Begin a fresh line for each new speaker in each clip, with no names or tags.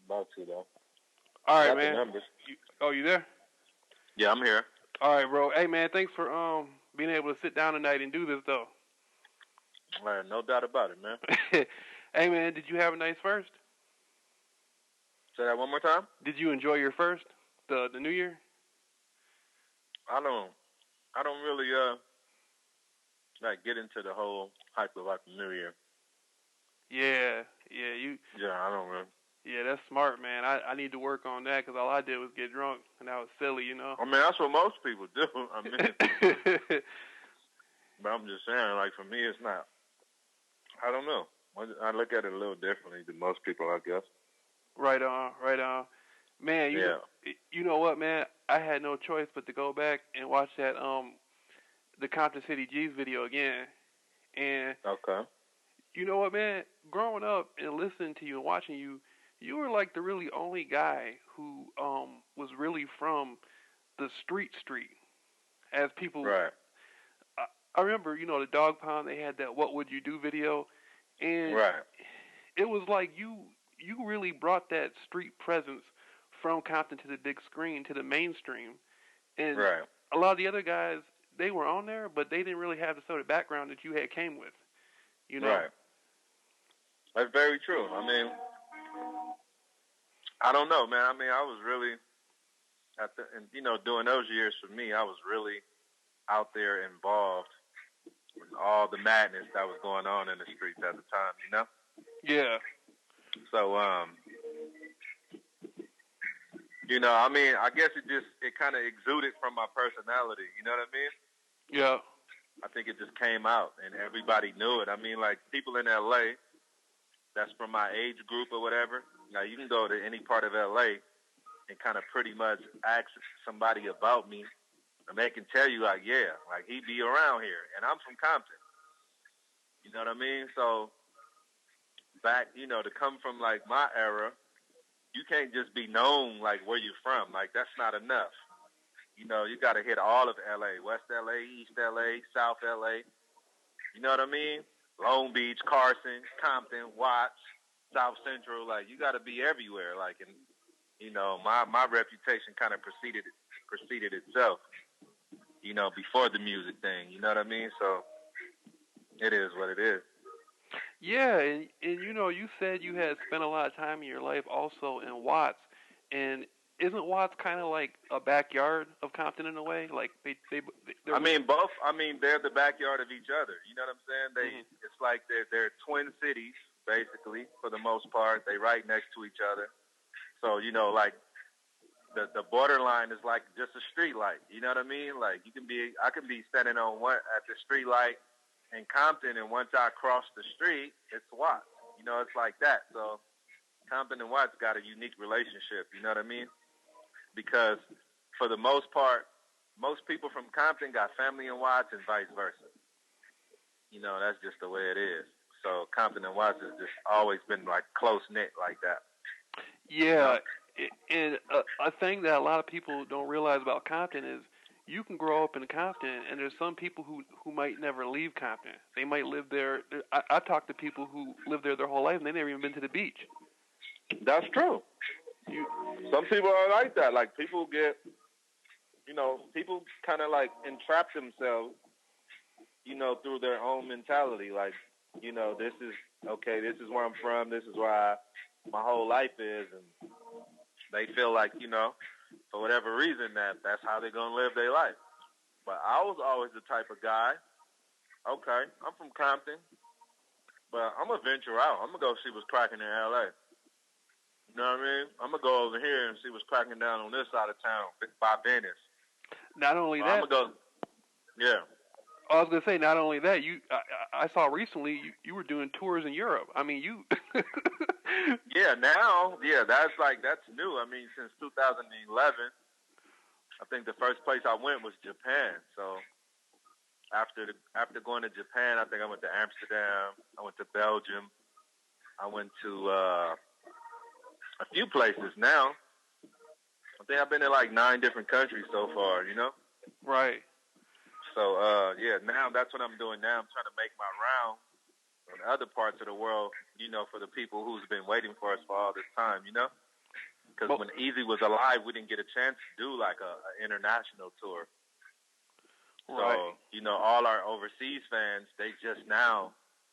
About to though.
All right,
Got the
man.
numbers.
You there?
Yeah, I'm here.
All right, bro. Hey, man. Thanks for being able to sit down tonight and do this though.
All right, no doubt about it, man.
Hey, man. Did you have a nice first?
Say that one more time.
Did you enjoy your first, the New Year?
I don't. I don't really like get into the whole hype of like the New Year.
Yeah, yeah.
Yeah, I don't really.
Yeah, that's smart, man. I need to work on that because all I did was get drunk and that was silly, you know.
I mean, that's what most people do. I mean, but I'm just saying, like for me, it's not. I don't know. I look at it a little differently than most people, I guess.
Right on, right on. Man,
Yeah.
you know what, man? I had no choice but to go back and watch that the Compton City G's video again. And
Okay.
you know what, man? Growing up and listening to you and watching you, you were like the really only guy who was really from the street. As people,
Right.
I remember, you know, the Dog Pound. They had that "What Would You Do" video, and
Right.
it was like you really brought that street presence from Compton to the big screen to the mainstream. And
Right.
a lot of the other guys, they were on there, but they didn't really have the sort of background that you had came with. You know.
Right. That's very true. I mean, I don't know, man. I mean, I was really and during those years for me, I was really out there involved with all the madness that was going on in the streets at the time, you know?
Yeah.
So, I mean, I guess it kind of exuded from my personality, you know what I mean?
Yeah.
I think it just came out and everybody knew it. I mean, like people in LA that's from my age group or whatever, now you can go to any part of LA and kind of pretty much ask somebody about me and they can tell you like, yeah, like he be around here and I'm from Compton. You know what I mean? So back, to come from like my era, you can't just be known like where you're from. Like that's not enough. You got to hit all of LA, West LA, East LA, South LA. You know what I mean? Long Beach, Carson, Compton, Watts, South Central. Like you got to be everywhere. Like, and my reputation kind of preceded itself. Before the music thing. You know what I mean? So it is what it is.
Yeah, and you said you had spent a lot of time in your life also in Watts, and isn't Watts kind of like a backyard of Compton in a way? Like
I mean, both. I mean, they're the backyard of each other. You know what I'm saying? It's like they're twin cities basically for the most part. They right next to each other. So like the borderline is like just a street light. You know what I mean? Like I can be standing on one at the street light in Compton, and once I cross the street, it's Watts. It's like that. So Compton and Watts got a unique relationship. You know what I mean? Because for the most part, most people from Compton got family in Watts and vice versa. That's just the way it is. So Compton and Watts has just always been like close knit like that.
Yeah, and a thing that a lot of people don't realize about Compton is you can grow up in Compton, and there's some people who might never leave Compton. They might live there. I talked to people who live there their whole life, and they never even been to the beach.
That's true. Some people are like that. Like people get, people kind of like entrap themselves, through their own mentality. Like, this is okay. This is where I'm from. This is where my whole life is, and they feel like, for whatever reason that's how they're gonna live their life. But I was always the type of guy. Okay, I'm from Compton, but I'm gonna venture out. I'm gonna go see what's cracking in LA. You know what I mean? I'm gonna go over here and see what's cracking down on this side of town by Venice.
Not only that,
I'm gonna go. Yeah.
I was gonna say, not only that, I saw recently you were doing tours in Europe. I mean, you.
Yeah, that's new. I mean, since 2011, I think the first place I went was Japan. So after going to Japan, I think I went to Amsterdam. I went to Belgium. I went to a few places now. I think I've been in like 9 different countries so far.
Right.
So now that's what I'm doing now. I'm trying to make my round in other parts of the world, for the people who's been waiting for us for all this time, Because when Easy was alive, we didn't get a chance to do like a international tour.
Right.
So, you know, all our overseas fans, they just now,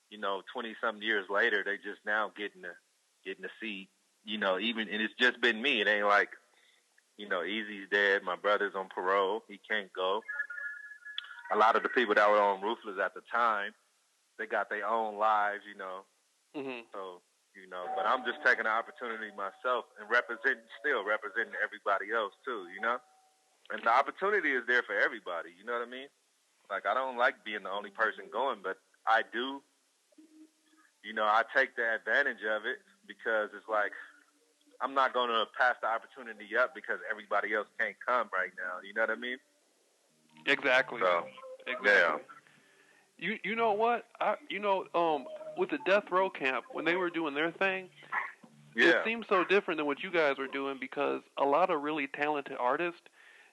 you know, 20-some years later, they just now getting to see, you know, even, and it's just been me. It ain't like, you know, Easy's dead. My brother's on parole. He can't go. A lot of the people that were on Ruthless at the time, they got their own lives, you know.
Mm-hmm.
So, you know, but I'm just taking the opportunity myself and still representing everybody else too, you know. And the opportunity is there for everybody, you know what I mean? Like, I don't like being the only person going, but I do, you know, I take the advantage of it because it's like, I'm not going to pass the opportunity up because everybody else can't come right now, you know what I mean?
Exactly.
So,
exactly.
Yeah.
You know what? With the Death Row camp, when they were doing their thing, it seemed so different than what you guys were doing because a lot of really talented artists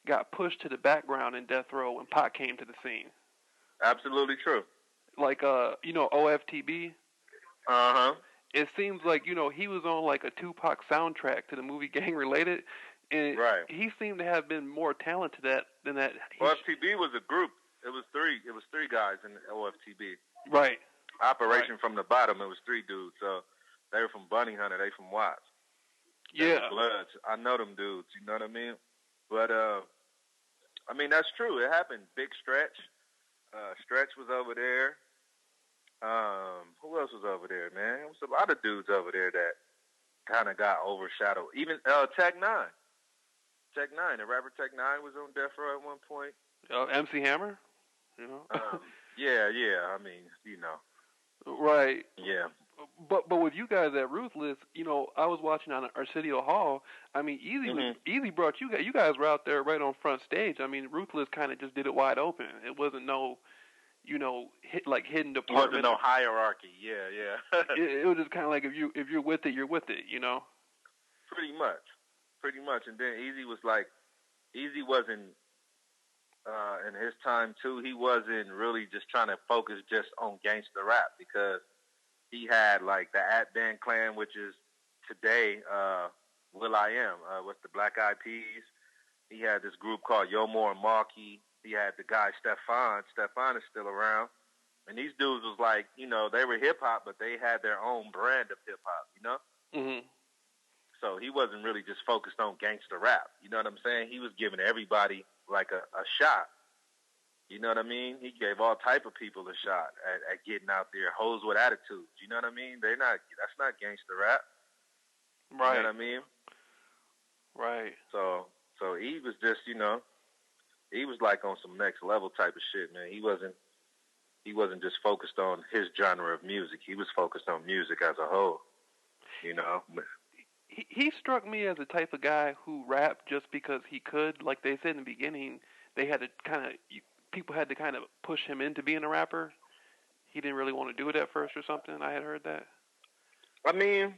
got pushed to the background in Death Row when Pac came to the scene.
Absolutely true.
Like, OFTB.
Uh-huh.
It seems like, he was on like a Tupac soundtrack to the movie Gang Related, and
Right.
he seemed to have been more talented than that.
OFTB was a group. It was three guys in OFTB.
Right.
Operation from the Bottom, it was 3 dudes. So they were from Bunny Hunter, they from Watts. They were Bloods. I know them dudes, you know what I mean? But I mean, that's true. It happened. Big Stretch. Stretch was over there. Who else was over there, man? There was a lot of dudes over there that kind of got overshadowed. Even Tech Nine. Tech Nine, the rapper Tech Nine was on Death Row at one point.
MC Hammer?
Yeah. I mean, you know.
Right.
Yeah.
But with you guys at Ruthless, I was watching on Arsenio Hall. I mean, Easy brought you guys. You guys were out there right on front stage. I mean, Ruthless kind of just did it wide open. It wasn't no, hidden department.
It wasn't no hierarchy. Yeah.
it was just kind of like if you're with it, you're with it.
Pretty much. And then Easy wasn't. In his time too, he wasn't really just trying to focus just on gangster rap because he had like the At Band Clan, which is today will.i.am with the Black Eyed Peas. He had this group called Yo More and Marky. He had the guy Stefan. Stefan is still around. And these dudes was like, they were hip hop, but they had their own brand of hip hop,
Mm-hmm.
So he wasn't really just focused on gangster rap. You know what I'm saying? He was giving everybody like a shot. You know what I mean? He gave all type of people a shot at getting out there. Hoes with attitudes. You know what I mean? That's not gangster rap.
Right.
You know what I mean?
Right.
So he was just, he was like on some next level type of shit, man. He wasn't just focused on his genre of music. He was focused on music as a whole.
He struck me as the type of guy who rapped just because he could. Like they said in the beginning, people had to kind of push him into being a rapper. He didn't really want to do it at first or something. I had heard that.
I mean,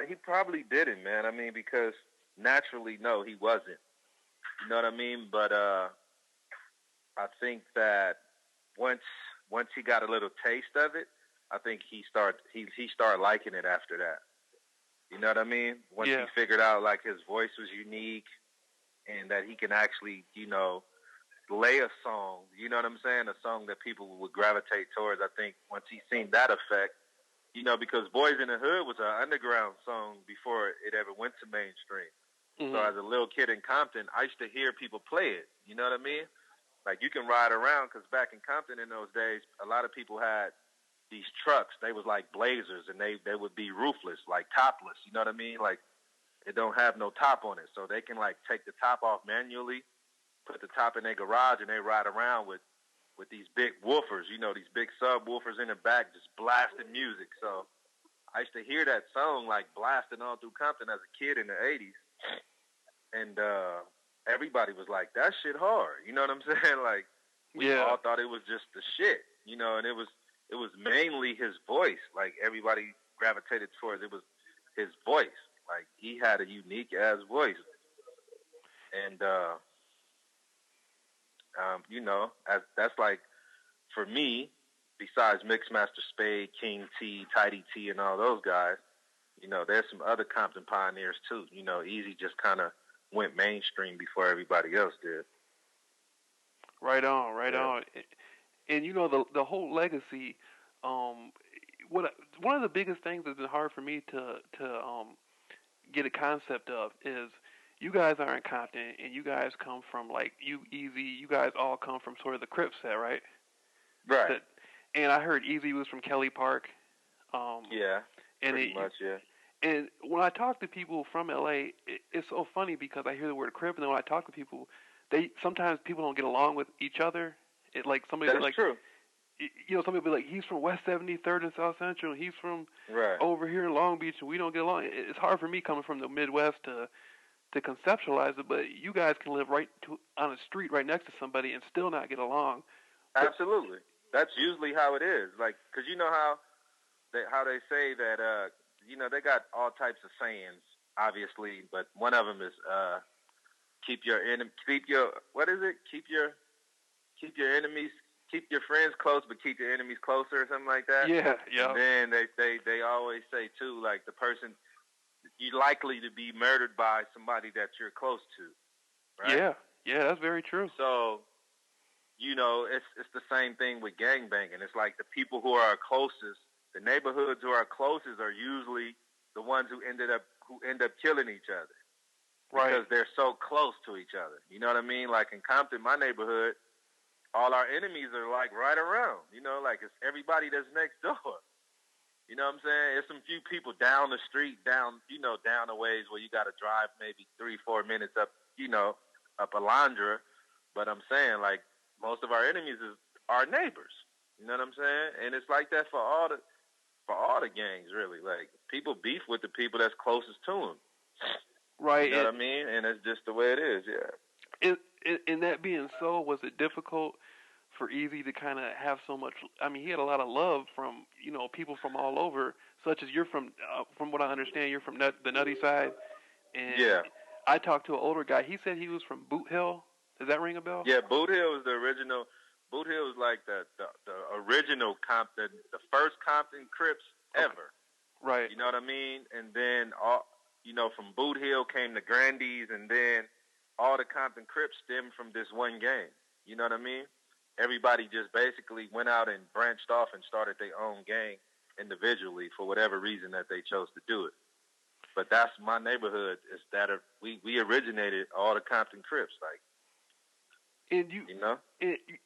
he probably didn't, man. I mean, because naturally, no, he wasn't. You know what I mean? But I think that once he got a little taste of it, I think he started liking it after that. You know what I mean? Once he figured out like his voice was unique and that he can actually, lay a song, you know what I'm saying? A song that people would gravitate towards. I think once he seen that effect, because Boys in the Hood was an underground song before it ever went to mainstream.
Mm-hmm.
So as a little kid in Compton, I used to hear people play it. You know what I mean? Like you can ride around because back in Compton in those days, a lot of people had these trucks. They was like Blazers, and they would be roofless, like topless. You know what I mean? Like it don't have no top on it, so they can like take the top off manually, put the top in their garage, and they ride around with these big woofers. These big subwoofers in the back, just blasting music. So I used to hear that song like blasting all through Compton as a kid in the '80s, and everybody was like, "That shit hard." You know what I'm saying? Like we all thought it was just the shit. And it was mainly his voice. Like everybody gravitated towards it was his voice. Like he had a unique ass voice. And that's like for me, besides Mixmaster Spade, King T, Tidy T, and all those guys, there's some other Compton pioneers too. Easy just kind of went mainstream before everybody else did.
Right on, right on. And the whole legacy. One of the biggest things that's been hard for me to get a concept of is you guys are in Compton and you guys come from like Easy. You guys all come from sort of the Crip set, right?
Right.
And I heard Easy was from Kelly Park.
Yeah. Pretty much, yeah.
And when I talk to people from LA, it's so funny because I hear the word Crip, and then when I talk to people, sometimes people don't get along with each other. Like somebody
That's true.
Somebody will be like, he's from West 73rd and South Central, and he's from
right
over here in Long Beach, and we don't get along. It's hard for me coming from the Midwest to conceptualize it, but you guys can live on a street right next to somebody and still not get along.
Absolutely. That's usually how it is. Like, because you know how they say that, they got all types of sayings, obviously, but one of them is keep your friends close, but keep your enemies closer, or something like that.
Yeah, yeah.
And then they always say too, like the person you're likely to be murdered by somebody that you're close to. Right?
Yeah, that's very true.
So, it's the same thing with gangbanging. It's like the people who are closest, the neighborhoods who are closest, are usually the ones who end up killing each other.
Right.
Because they're so close to each other. You know what I mean? Like in Compton, my neighborhood, all our enemies are like right around. Like it's everybody that's next door. You know what I'm saying? There's some few people down the street, down a ways where you got to drive maybe 3-4 minutes up, up Alondra. But I'm saying, like, most of our enemies is our neighbors. You know what I'm saying? And it's like that for all the gangs, really. Like, people beef with the people that's closest to them.
Right.
You know what I mean? And it's just the way it is, yeah.
And that being so, was it difficult for Easy to kind of have so much? I mean, he had a lot of love from people from all over, such as you're from what I understand, you're from the Nutty side. And
yeah.
I talked to an older guy. He said he was from Boot Hill. Does that ring a bell?
Yeah, Boot Hill was the original. Boot Hill was like the original Compton, the first Compton Crips ever.
Right.
You know what I mean? And then from Boot Hill came the Grandies, and then all the Compton Crips stemmed from this one gang. You know what I mean? Everybody just basically went out and branched off and started their own gang individually for whatever reason that they chose to do it. But that's my neighborhood. Is that we originated all the Compton Crips, like.
And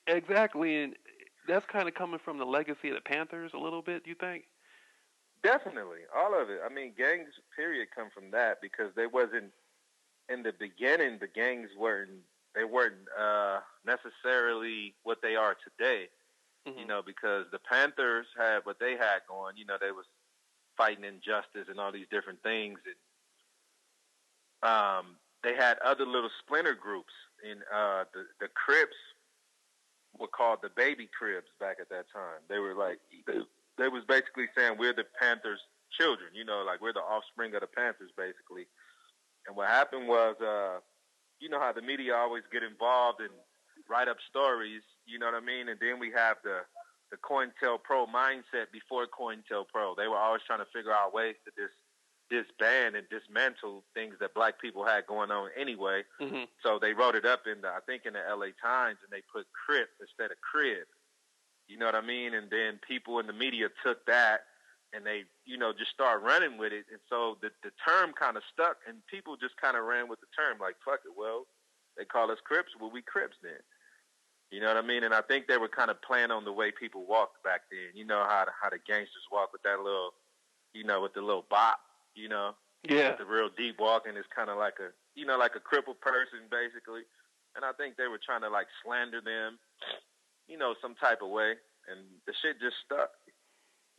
exactly, and that's kind of coming from the legacy of the Panthers a little bit. You think?
Definitely, all of it. I mean, gangs, period, come from that because they wasn't in the beginning. The gangs weren't necessarily what they are today.
Mm-hmm.
Because the Panthers had what they had going. They was fighting injustice and all these different things, and they had other little splinter groups. In the Crips were called the Baby Cribs back at that time. They were like they was basically saying we're the Panthers' children, like we're the offspring of the Panthers, basically. And what happened was, how the media always get involved and write up stories, you know what I mean? And then we have the COINTELPRO mindset before COINTELPRO. They were always trying to figure out ways to disband and dismantle things that black people had going on anyway.
Mm-hmm.
So they wrote it up in the LA Times, and they put Crip instead of Crib. You know what I mean? And then people in the media took that and they, just started running with it. And so the term kind of stuck, and people just kind of ran with the term like, fuck it. Well, they call us Crips. Well, we Crips then. You know what I mean? And I think they were kind of playing on the way people walked back then. You know how the gangsters walk with that little, with the little bop.
Yeah.
The real deep walking is kind of like like a crippled person, basically. And I think they were trying to, like, slander them, some type of way. And the shit just stuck.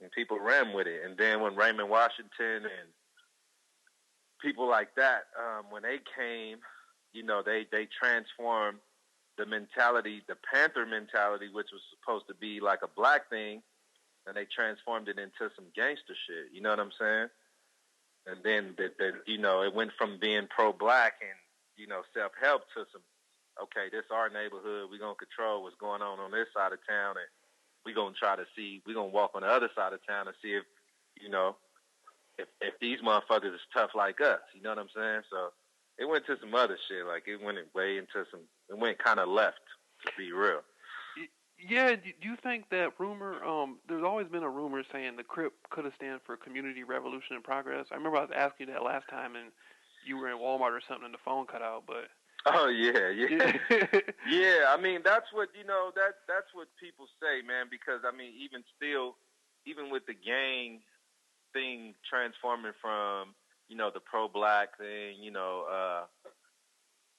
And people ran with it. And then when Raymond Washington and people like that, when they came, they transformed the mentality, the Panther mentality, which was supposed to be like a black thing, and they transformed it into some gangster shit. You know what I'm saying? And then, it went from being pro-black and, self-help to some, okay, this our neighborhood. We're going to control what's going on this side of town. And we're going to we're going to walk on the other side of town and see if, if these motherfuckers is tough like us, you know what I'm saying? So it went to some other shit. Like it went way into some. It went kind of left, to be real.
Yeah, do you think that rumor? There's always been a rumor saying the CRIP could have stand for Community Revolution and Progress. I remember I was asking you that last time, and you were in Walmart or something, and the phone cut out. But
oh yeah. Yeah. I mean, that's what that's what people say, man. Because I mean, even still, even with the gang thing transforming from the pro-black thing,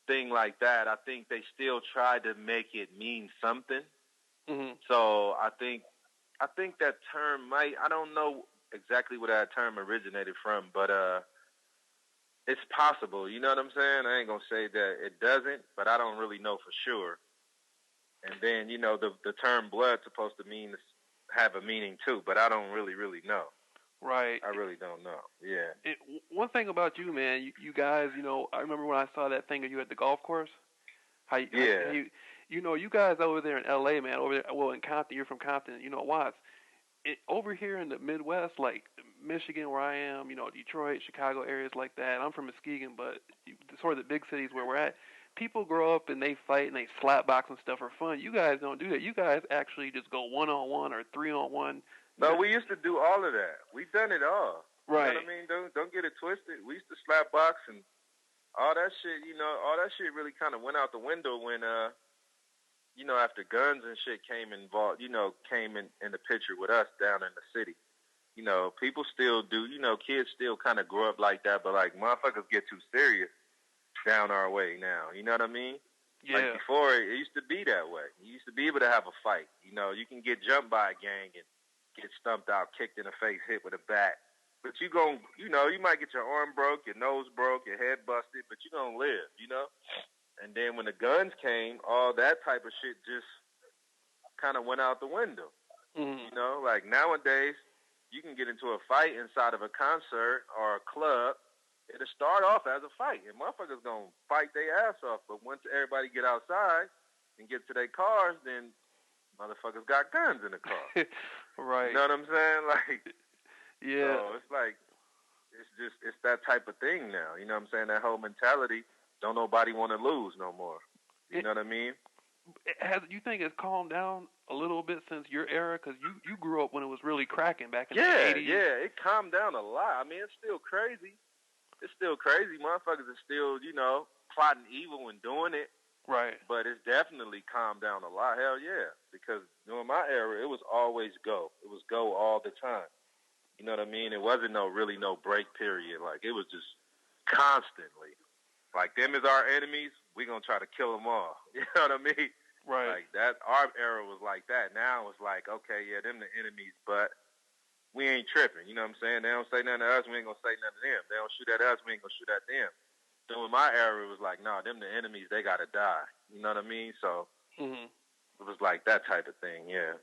thing like that, I think they still tried to make it mean something.
Mm-hmm.
So I think that term might, I don't know exactly where that term originated from, but it's possible. You know what I'm saying? I ain't gonna say that it doesn't, but I don't really know for sure. And then the term blood's supposed to have a meaning too, but I don't really know.
Right.
I really don't know. Yeah.
One thing about you, man, you guys, I remember when I saw that thing of you at the golf course. You guys over there in L.A., man, over there, well, in Compton, you're from Compton, Watts. Over here in the Midwest, like Michigan, where I am, Detroit, Chicago, areas like that. I'm from Muskegon, but sort of the big cities where we're at, people grow up and they fight and they slap box and stuff for fun. You guys don't do that. You guys actually just go 1-on-1 or 3-on-1.
No, we used to do all of that. We've done it all.
Right.
You know what I mean? Don't get it twisted. We used to slap box and all that shit. All that shit really kind of went out the window when after guns and shit came involved, came in the picture with us down in the city. People still do, kids still kind of grow up like that, but like motherfuckers get too serious down our way now. You know what I mean?
Yeah.
Like before, it used to be that way. You used to be able to have a fight. You can get jumped by a gang and get stumped out, kicked in the face, hit with a bat. But you might get your arm broke, your nose broke, your head busted, but you gonna live, And then when the guns came, all that type of shit just kind of went out the window.
Mm-hmm.
Like nowadays, you can get into a fight inside of a concert or a club. It'll start off as a fight, and motherfuckers gonna fight their ass off. But once everybody get outside and get to their cars, then motherfuckers got guns in the car.
Right.
You know what I'm saying? Like,
yeah.
So it's like, it's that type of thing now. You know what I'm saying? That whole mentality, don't nobody want to lose no more. You know what I mean?
You think it's calmed down a little bit since your era? Because you grew up when it was really cracking back in the 80s.
Yeah, it calmed down a lot. I mean, it's still crazy. It's still crazy. Motherfuckers are still, plotting evil and doing it.
Right.
But it's definitely calmed down a lot. Hell yeah. Because during my era, it was always go. It was go all the time. You know what I mean? It wasn't really no break period. Like, it was just constantly. Like, them is our enemies. We gonna try to kill them all. You know what I mean?
Right.
Like, that, our era was like that. Now it's like, okay, yeah, them the enemies, but we ain't tripping. You know what I'm saying? They don't say nothing to us. We ain't gonna say nothing to them. They don't shoot at us. We ain't gonna shoot at them. During my era, it was like, nah, them the enemies. They gotta die. You know what I mean? So It was like that type of thing. Yeah.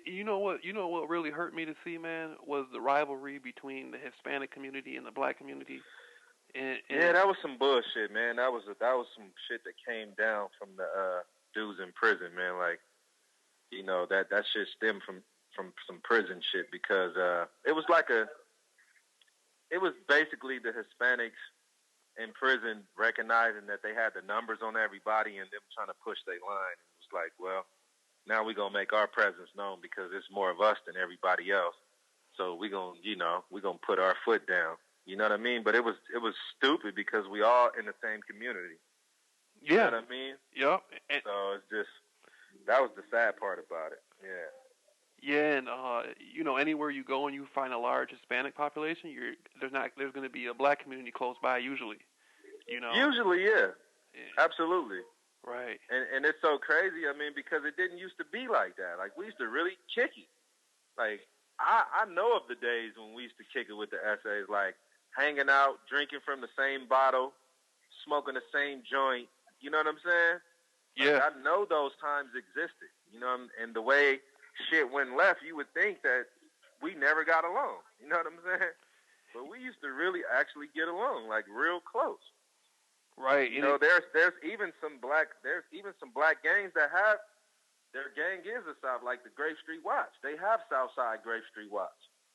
You know what really hurt me to see, man, was the rivalry between the Hispanic community and the black community. And
yeah, that was some bullshit, man. That was some shit that came down from the dudes in prison, man. Like, that shit stemmed from some prison shit because it was basically the Hispanics in prison recognizing that they had the numbers on everybody and them trying to push their line. It was like, well, now we're going to make our presence known because it's more of us than everybody else. So we're going to put our foot down. You know what I mean? But it was stupid because we all in the same community. You know what I mean?
Yep.
So it's just, that was the sad part about it. Yeah.
Yeah, and anywhere you go and you find a large Hispanic population, there's going to be a black community close by usually.
Usually, yeah. Absolutely.
Right.
And it's so crazy. I mean, because it didn't used to be like that. Like, we used to really kick it. Like, I know of the days when we used to kick it with the essays, like hanging out, drinking from the same bottle, smoking the same joint. You know what I'm saying?
Yeah.
Like, I know those times existed. And the way shit went left, you would think that we never got along. You know what I'm saying? But we used to really actually get along, like real close.
Right.
There's even some black gangs that have their gang is the South, like the Grape Street Watch. They have Southside Grape Street Watch.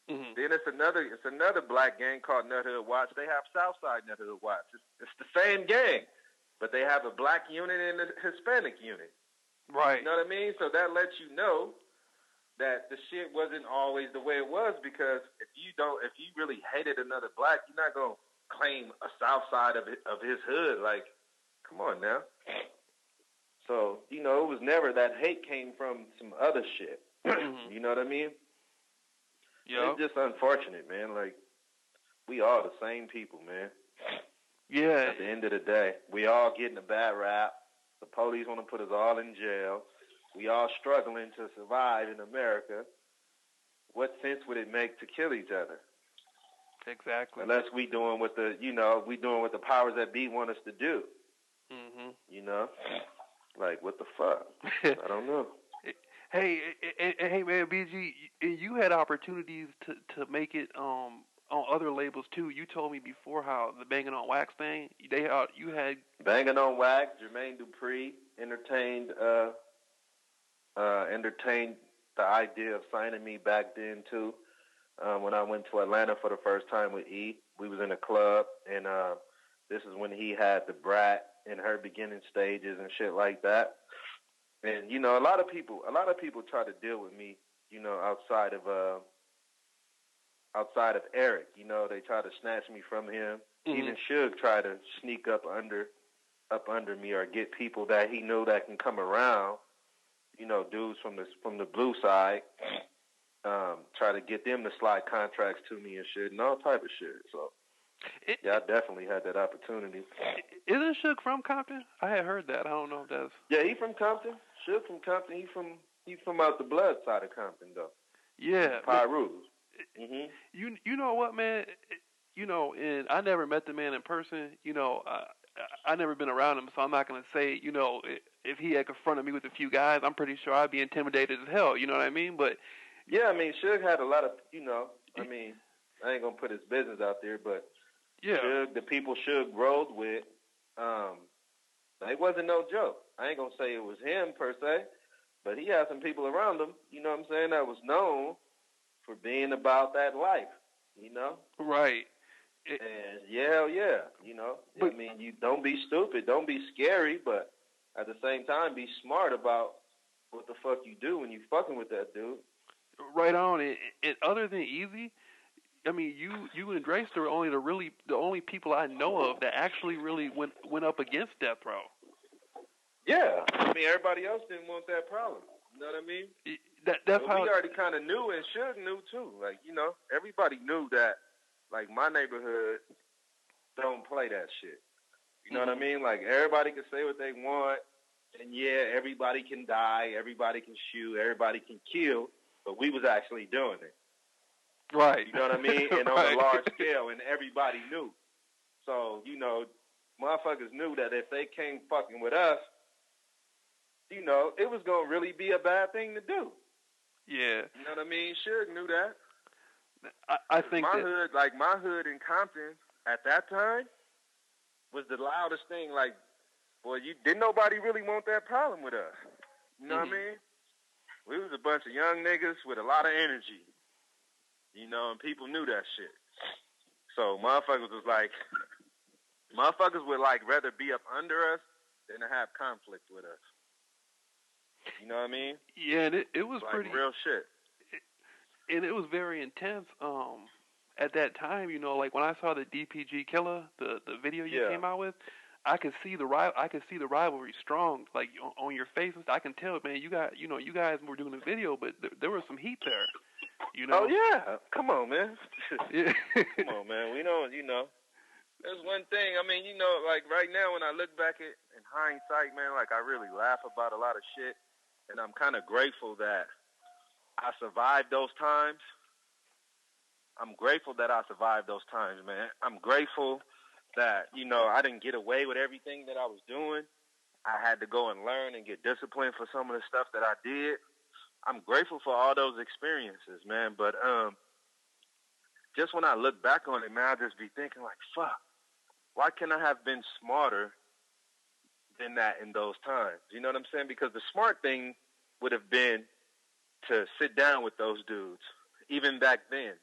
Mm-hmm.
Then it's another black gang called Nut Hood Watch. They have Southside Nut Hood Watch. It's the same gang, but they have a black unit and a Hispanic unit.
Right.
You know what I mean? So that lets you know that the shit wasn't always the way it was, because if you really hated another black, you're not gonna claim a South Side of his hood. Like, come on now. So, it was never that hate came from some other shit.
Mm-hmm.
You know what I mean?
Yeah.
It's just unfortunate, man. Like, we all the same people, man.
Yeah.
At the end of the day, we all getting a bad rap. The police want to put us all in jail. We all struggling to survive in America. What sense would it make to kill each other?
Exactly.
Unless we doing what the powers that be want us to do.
Mm-hmm.
Like, what the fuck? I don't know.
Hey, man, BG, you had opportunities to make it on other labels too. You told me before how the Banging on Wax thing. You had
Banging on Wax. Jermaine Dupri entertained the idea of signing me back then too. When I went to Atlanta for the first time with E, we was in a club, and this is when he had the Brat in her beginning stages and shit like that. And a lot of people try to deal with me, outside of Eric. They try to snatch me from him.
Mm-hmm.
Even Suge tried to sneak up under me, or get people that he knew that can come around. Dudes from the blue side. Try to get them to slide contracts to me and shit, and all type of shit. So, I definitely had that opportunity.
Isn't Suge from Compton? I had heard that. I don't know if that's...
Yeah, he from Compton. Suge from Compton. He from out the blood side of Compton, though.
Yeah.
Pyru. Mm-hmm.
You know what, man? And I never met the man in person. I never been around him, so I'm not going to say, if he had confronted me with a few guys, I'm pretty sure I'd be intimidated as hell. You know what I mean? But...
Yeah, I mean, Suge had a lot of, I mean, I ain't going to put his business out there, but Suge, the people Suge rolled with, it wasn't no joke. I ain't going to say it was him per se, but he had some people around him, that was known for being about that life,
Right.
And hell yeah,
But,
I mean, you don't be stupid, don't be scary, but at the same time, be smart about what the fuck you do when you fucking with that dude.
Right on. And other than Easy, I mean, you and Drace are only the only people I know of that actually really went up against death row.
Yeah, I mean, everybody else didn't want that problem. You know what I mean?
That's how
we already kind of knew, and Suge knew too. Like, everybody knew that. Like, my neighborhood don't play that shit. You know what I mean? Like, everybody can say what they want, and yeah, everybody can die, everybody can shoot, everybody can kill. But we was actually doing it.
Right.
You know what I mean? And on a large scale, and everybody knew. So, motherfuckers knew that if they came fucking with us, it was going to really be a bad thing to do.
Yeah.
You know what I mean? Suge knew that.
I think
my hood in Compton at that time was the loudest thing. Like, boy, didn't nobody really want that problem with us. You know what I mean? We was a bunch of young niggas with a lot of energy, and people knew that shit. So motherfuckers would rather be up under us than to have conflict with us. You know what I mean?
Yeah, and it was
like
pretty
real shit.
And it was very intense. At that time, like when I saw the DPG Killer, the video you came out with, I could see the rivalry strong, like on your faces. I can tell, man. You guys were doing a video, but there was some heat there.
Oh yeah, come on, man.
Yeah.
Come on, man. We don't, There's one thing. I mean, like right now when I look back in hindsight, man, like I really laugh about a lot of shit, and I'm kind of grateful that I survived those times. I'm grateful that I survived those times, man. I'm grateful that, I didn't get away with everything that I was doing. I had to go and learn and get disciplined for some of the stuff that I did. I'm grateful for all those experiences, man. But just when I look back on it, man, I just be thinking like, fuck, why can't I have been smarter than that in those times? You know what I'm saying? Because the smart thing would have been to sit down with those dudes, even back then.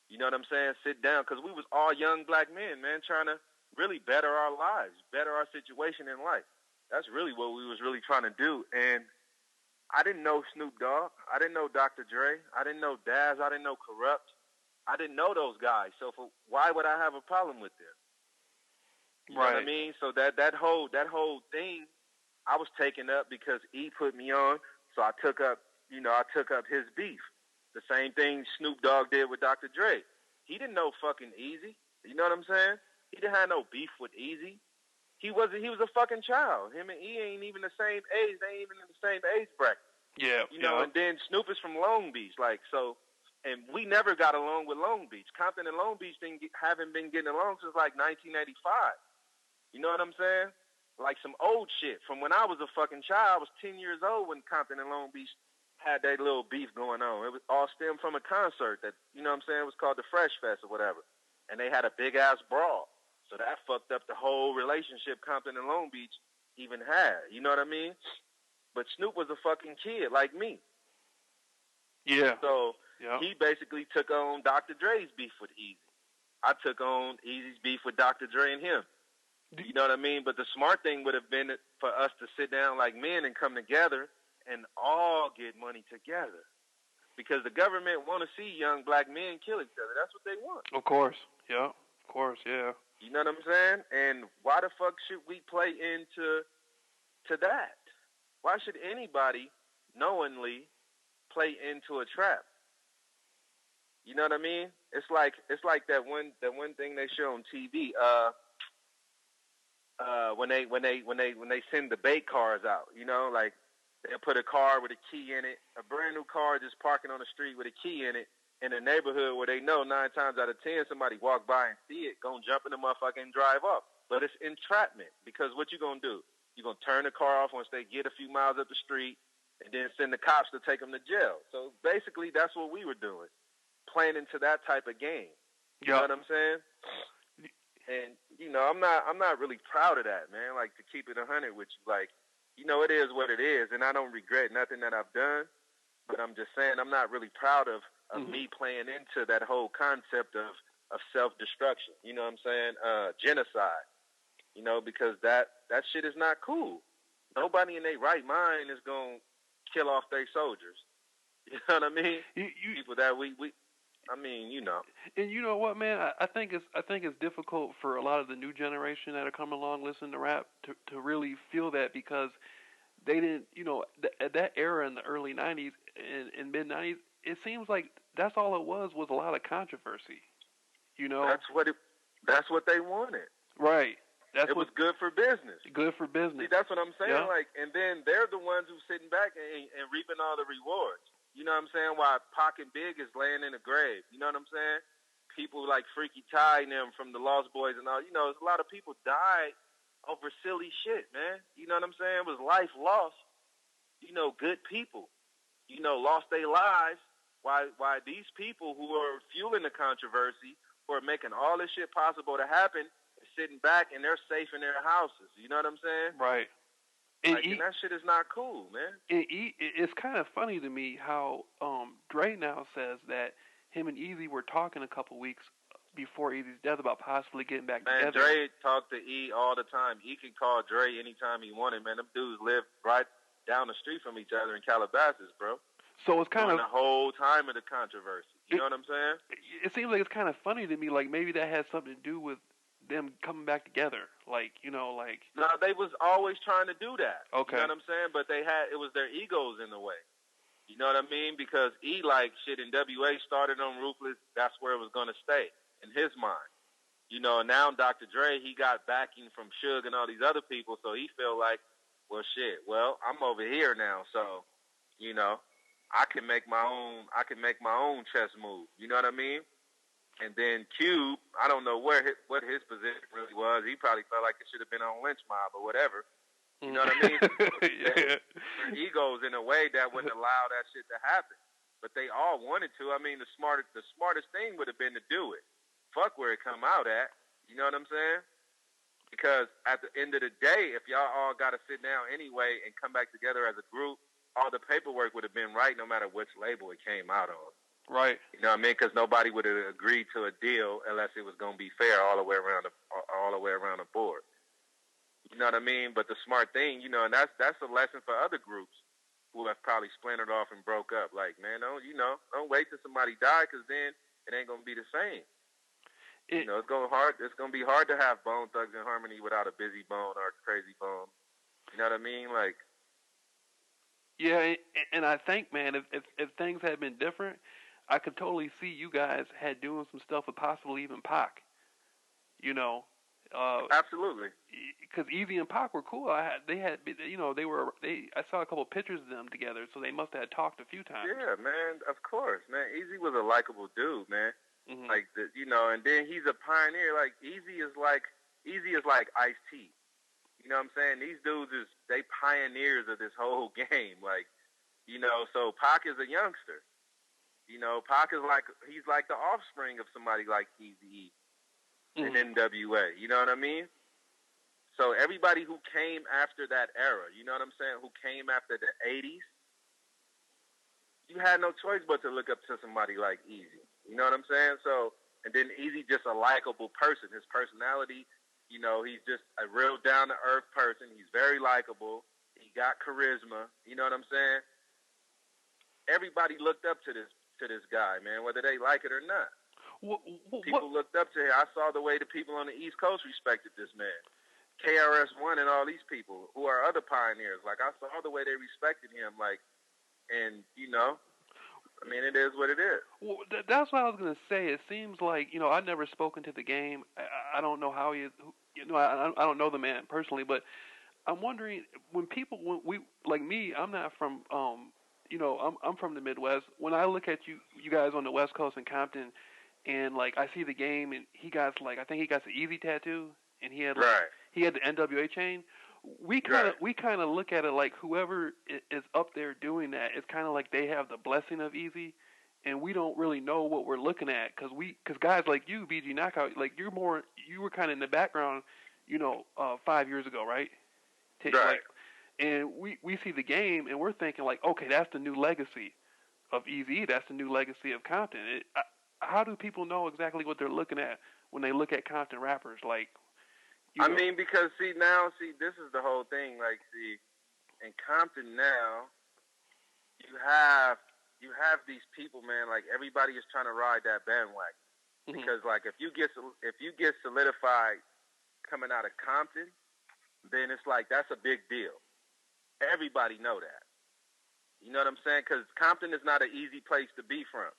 You know what I'm saying? Sit down, because we was all young black men, man, trying to really better our lives, better our situation in life. That's really what we was really trying to do. And I didn't know Snoop Dogg. I didn't know Dr. Dre. I didn't know Daz. I didn't know Corrupt. I didn't know those guys. So why would I have a problem with them? You know what I mean? So that whole thing, I was taken up because E put me on. So I took up his beef. The same thing Snoop Dogg did with Dr. Dre. He didn't know fucking Easy. You know what I'm saying? He didn't have no beef with Easy. He was a fucking child. Him and E ain't even the same age. They ain't even in the same age bracket.
Yeah.
You know, and then Snoop is from Long Beach, and we never got along with Long Beach. Compton and Long Beach haven't been getting along since like 1985. You know what I'm saying? Like some old shit. From when I was a fucking child, I was 10 years old when Compton and Long Beach had that little beef going on. It was all stemmed from a concert that, you know what I'm saying, was called the Fresh Fest or whatever. And they had a big-ass brawl. So that fucked up the whole relationship Compton and Long Beach even had. You know what I mean? But Snoop was a fucking kid like me.
Yeah.
So he basically took on Dr. Dre's beef with Easy. I took on Easy's beef with Dr. Dre and him. You know what I mean? But the smart thing would have been for us to sit down like men and come together and all get money together. Because the government want to see young black men kill each other. That's what they want.
Of course. Yeah. Of course, yeah.
You know what I'm saying? And why the fuck should we play into that? Why should anybody knowingly play into a trap? You know what I mean? It's like that one thing they show on TV. When they send the bait cars out, you know, like they'll put a car with a key in it, a brand new car just parking on the street with a key in it in a neighborhood where they know 9 times out of 10 somebody walk by and see it, gonna jump in the motherfucker and drive off. But it's entrapment, because what you gonna do? You're gonna turn the car off once they get a few miles up the street and then send the cops to take them to jail. So basically that's what we were doing, playing into that type of game. You know what I'm saying? And, you know, I'm not really proud of that, man. Like, to keep it 100 with you, like, you know, it is what it is, and I don't regret nothing that I've done, but I'm just saying I'm not really proud of me playing into that whole concept of self-destruction, you know what I'm saying, genocide, you know, because that shit is not cool. Nobody in their right mind is going to kill off their soldiers. You know what I mean? People that I mean, you know.
And you know what, man? I think it's difficult for a lot of the new generation that are coming along listening to rap to really feel that, because they didn't, you know, at that era in the early 90s and mid 90s, it seems like that's all it was a lot of controversy. You know?
That's what they wanted.
Right.
It was good for business.
Good for business.
See, that's what I'm saying.
Yeah.
Like, and then they're the ones who's sitting back and reaping all the rewards. You know what I'm saying? While Pac and Big is laying in the grave. You know what I'm saying? People like Freaky Ty and them from the Lost Boys and all. You know, a lot of people died over silly shit, man. You know what I'm saying? It was life lost. You know, good people, you know, lost their lives. Why these people who are fueling the controversy, who are making all this shit possible to happen, are sitting back and they're safe in their houses. You know what I'm saying?
Right.
And that shit is not cool, man.
It's kind of funny to me how Dre now says that him and Easy were talking a couple weeks before Easy's death about possibly getting back together.
Man, Dre talked to E all the time. E could call Dre anytime he wanted, man. Them dudes live right down the street from each other in Calabasas, bro.
So it's kind of
the whole time of the controversy. You know what I'm saying?
It seems like it's kind of funny to me, like maybe that has something to do with them coming back together, like, you know, like...
No, they was always trying to do that.
Okay.
You know what I'm saying? But it was their egos in the way. You know what I mean? Because E, like, shit, in WA started on Ruthless, that's where it was going to stay, in his mind. You know, now Dr. Dre, he got backing from Suge and all these other people, so he feel like, well, shit, I'm over here now, so, you know, I can make my own chess move. You know what I mean? And then Cube, I don't know what his position really was. He probably felt like it should have been on Lynch Mob or whatever. You know what I mean?
Yeah.
Their egos in a way that wouldn't allow that shit to happen. But they all wanted to. I mean, the smartest thing would have been to do it. Fuck where it come out at. You know what I'm saying? Because at the end of the day, if y'all all got to sit down anyway and come back together as a group, all the paperwork would have been right no matter which label it came out on.
Right.
You know what I mean? Because nobody would have agreed to a deal unless it was going to be fair all the way around the board. You know what I mean? But the smart thing, you know, and that's a lesson for other groups who have probably splintered off and broke up. Like, man, don't wait till somebody die, because then it ain't going to be the same. You know, it's going to be hard to have Bone Thugs and Harmony without a Busy Bone or a Crazy Bone. You know what I mean? Like,
yeah, and I think, man, if things had been different, I could totally see you guys had doing some stuff with possibly even Pac. You know,
absolutely.
Because Easy and Pac were cool. I saw a couple of pictures of them together, so they must have talked a few times.
Yeah, man, of course, man. Easy was a likable dude, man.
Mm-hmm.
Like, and then he's a pioneer. Like, Easy is like Ice-T. You know what I'm saying? These dudes they pioneers of this whole game. Like, so Pac is a youngster. Pac is he's like the offspring of somebody like Eazy-E and NWA. You know what I mean? So everybody who came after that era, you know what I'm saying, who came after the 80s, you had no choice but to look up to somebody like Eazy. You know what I'm saying? So, and then Eazy just a likable person. His personality, he's just a real down-to-earth person. He's very likable. He got charisma. You know what I'm saying? Everybody looked up to this guy, man, whether they like it or not. People looked up to him. I saw the way the people on the East Coast respected this man. KRS-One and all these people who are other pioneers. Like, I saw the way they respected him. Like, and, I mean, it is what it is.
Well, that's what I was going to say. It seems like, I've never spoken to the game. I don't know how he is. I don't know the man personally, but I'm wondering, when we, like me, I'm not from, I'm from the Midwest. When I look at you guys on the West Coast in Compton, and, like, I see the game, and he got, I think he got the Easy tattoo, and he had, he had the NWA chain. We kind of look at it like whoever is up there doing that, it's kind of like they have the blessing of Easy, and we don't really know what we're looking at, because guys like you, BG Knockout, like you were kind of in the background, 5 years ago, right?
Right.
Like, and we see the game, and we're thinking like, okay, that's the new legacy of Easy, that's the new legacy of Compton. How do people know exactly what they're looking at when they look at Compton rappers? Like,
I mean, because this is the whole thing. Like, in Compton now, you have these people, man. Like, everybody is trying to ride that bandwagon, because like if you get solidified coming out of Compton, then it's like that's a big deal. Everybody know that. You know what I'm saying? Because Compton is not an easy place to be from.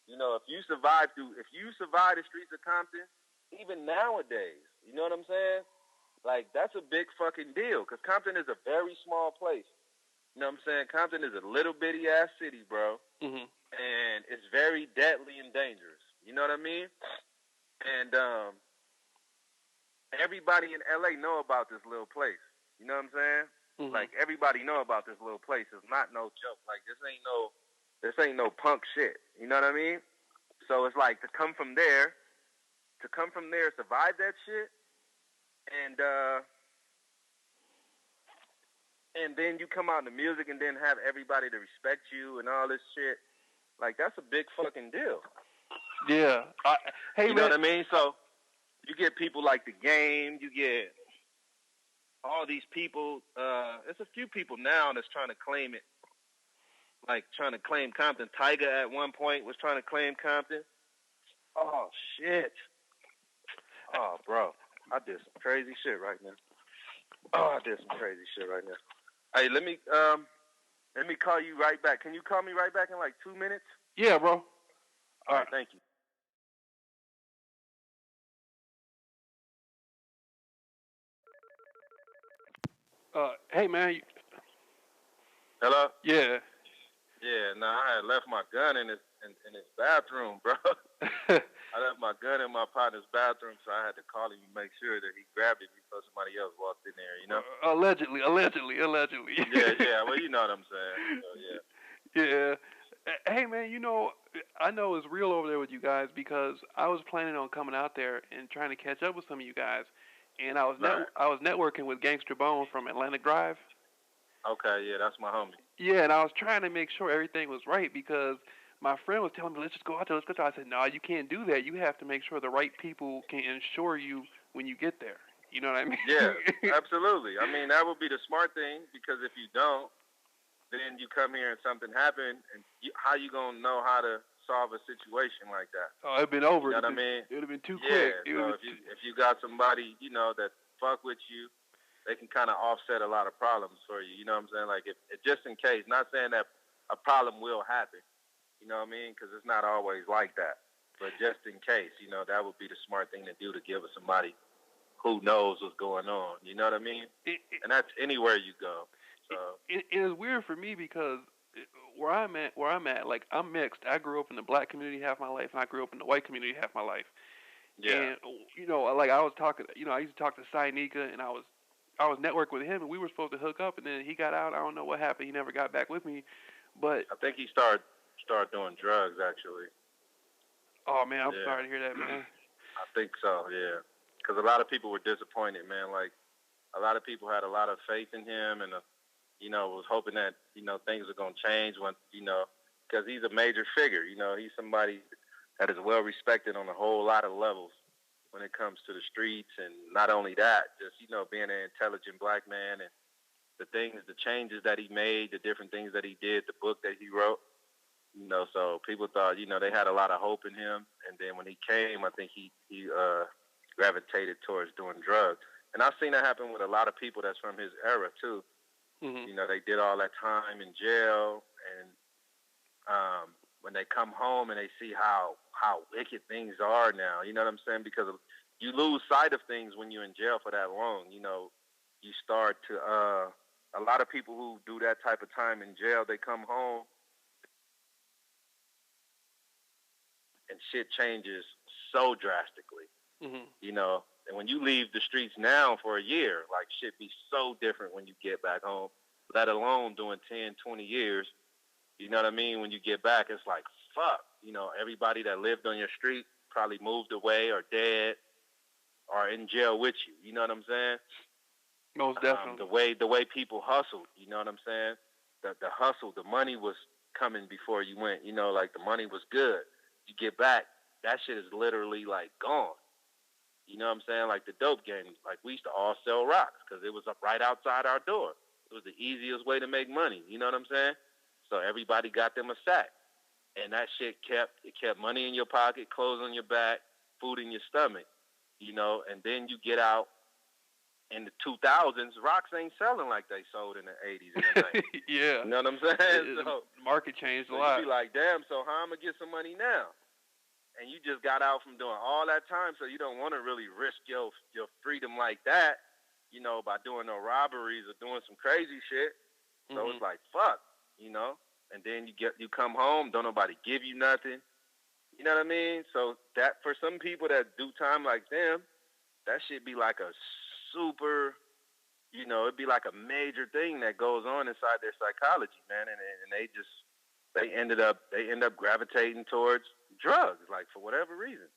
If you survive the streets of Compton, even nowadays, you know what I'm saying? Like, that's a big fucking deal, because Compton is a very small place. You know what I'm saying? Compton is a little bitty ass city, bro.
Mm-hmm.
And it's very deadly and dangerous. You know what I mean? And everybody in LA know about this little place. You know what I'm saying? Mm-hmm. Like, everybody know about this little place. It's not no joke. Like, this ain't no punk shit. You know what I mean? So it's like, to come from there, survive that shit, and then you come out in the music and then have everybody to respect you and all this shit. Like, that's a big fucking deal.
Yeah.
You know what I mean? So you get people like The Game. You get all these people. There's a few people now that's trying to claim it. Like, trying to claim Compton. Tyga at one point was trying to claim Compton. Oh, shit. Oh, bro. I did some crazy shit right now. Hey, let me call you right back. Can you call me right back in like 2 minutes?
Yeah, bro.
All right, thank you.
Hey, man.
Hello?
Yeah.
Yeah, I had left my gun in his bathroom, bro. I left my gun in my partner's bathroom, so I had to call him and make sure that he grabbed it before somebody else walked in there,
Allegedly.
Yeah, well, you know what I'm saying. So, yeah.
Yeah. Hey, man, I know it's real over there with you guys, because I was planning on coming out there and trying to catch up with some of you guys, and I was networking with Gangster Bone from Atlantic Drive.
Okay, yeah, that's my homie.
Yeah, and I was trying to make sure everything was right, because my friend was telling me, let's just go out there, let's go out there. I said, no, you can't do that. You have to make sure the right people can insure you when you get there. You know what I mean?
Yeah, absolutely. I mean, that would be the smart thing, because if you don't, then you come here and something happened, and how you gonna know how to solve a situation like that?
Oh, it'd been over.
You know what I mean?
It would have been too
Yeah.
quick.
So if you got somebody, that fuck with you, they can kind of offset a lot of problems for you. You know what I'm saying? Like, if just in case, not saying that a problem will happen. You know what I mean? Because it's not always like that. But just in case, that would be the smart thing to do, to give somebody who knows what's going on. You know what I mean? And that's anywhere you go. So
it's weird for me because where I'm at, like, I'm mixed. I grew up in the black community half my life, and I grew up in the white community half my life.
yeah.
And like I was talking, I used to talk to Nika, and I was networking with him, and we were supposed to hook up, and then he got out. I don't know what happened. He never got back with me. But
I think he started doing drugs, actually.
Oh man, I'm sorry to hear that, man.
I think so, yeah. Because a lot of people were disappointed, man. Like, a lot of people had a lot of faith in him, and was hoping that things were gonna change when because he's a major figure. He's somebody that is well respected on a whole lot of levels when it comes to the streets, and not only that, just being an intelligent black man, and the changes that he made, the different things that he did, the book that he wrote. So people thought they had a lot of hope in him, and then when he came, I think he gravitated towards doing drugs. And I've seen that happen with a lot of people that's from his era too.
Mm-hmm.
They did all that time in jail, and when they come home and they see how wicked things are now, you know what I'm saying? Because you lose sight of things when you're in jail for that long. You start to a lot of people who do that type of time in jail, they come home and shit changes so drastically.
Mm-hmm.
And when you leave the streets now for a year, like, shit be so different when you get back home, let alone doing 10, 20 years. You know what I mean? When you get back, it's like, fuck. Everybody that lived on your street probably moved away or dead or in jail with you. You know what I'm saying?
Most definitely.
The way people hustled, you know what I'm saying? The hustle, the money was coming before you went. Like, the money was good. You get back, that shit is literally, like, gone. You know what I'm saying? Like, the dope game, like, we used to all sell rocks because it was up right outside our door. It was the easiest way to make money. You know what I'm saying? So everybody got them a sack. And that shit kept money in your pocket, clothes on your back, food in your stomach, and then you get out in the 2000s, rocks ain't selling like they sold in the 80s and the 90s.
Yeah.
You know what I'm saying?
The market changed a lot.
You be like, damn, so how am I going to get some money now? And you just got out from doing all that time, so you don't want to really risk your freedom like that, by doing no robberies or doing some crazy shit. So
Mm-hmm.
it's like, fuck, and then you come home, don't nobody give you nothing. You know what I mean? So that, for some people that do time like them, that should be like a super, it'd be like a major thing that goes on inside their psychology, man. And they end up gravitating towards drugs, like, for whatever reason.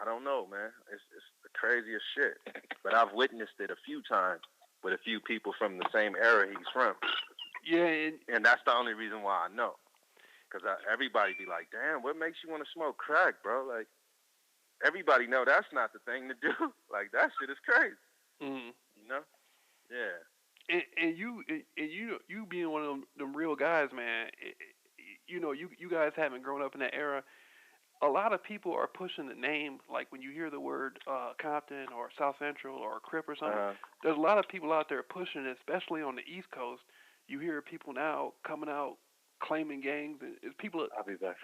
I don't know, man. It's the craziest shit. But I've witnessed it a few times with a few people from the same era he's from.
Yeah,
and that's the only reason why I know. Because everybody be like, damn, what makes you want to smoke crack, bro? Like, everybody know that's not the thing to do. Like, that shit is crazy.
Mm-hmm.
Yeah.
And you being one of them real guys, man. You guys haven't grown up in that era. A lot of people are pushing the name, like when you hear the word Compton or South Central or Crip or something. There's a lot of people out there pushing it, especially on the East Coast. You hear people now coming out claiming gangs, and people.
I'll be back.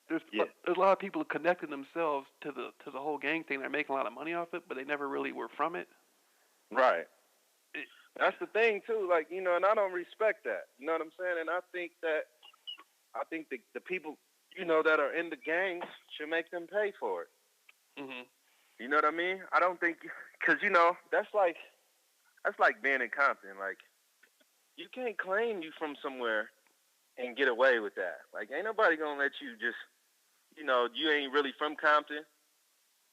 There's a lot of people connecting themselves to the whole gang thing. They're making a lot of money off it, but they never really were from it.
Right. That's the thing too. Like, and I don't respect that. You know what I'm saying? And I think the people, that are in the gangs should make them pay for it.
Mm-hmm.
You know what I mean? I don't think, because that's like being in Compton. Like, you can't claim you from somewhere and get away with that. Like, ain't nobody gonna let you just, you ain't really from Compton,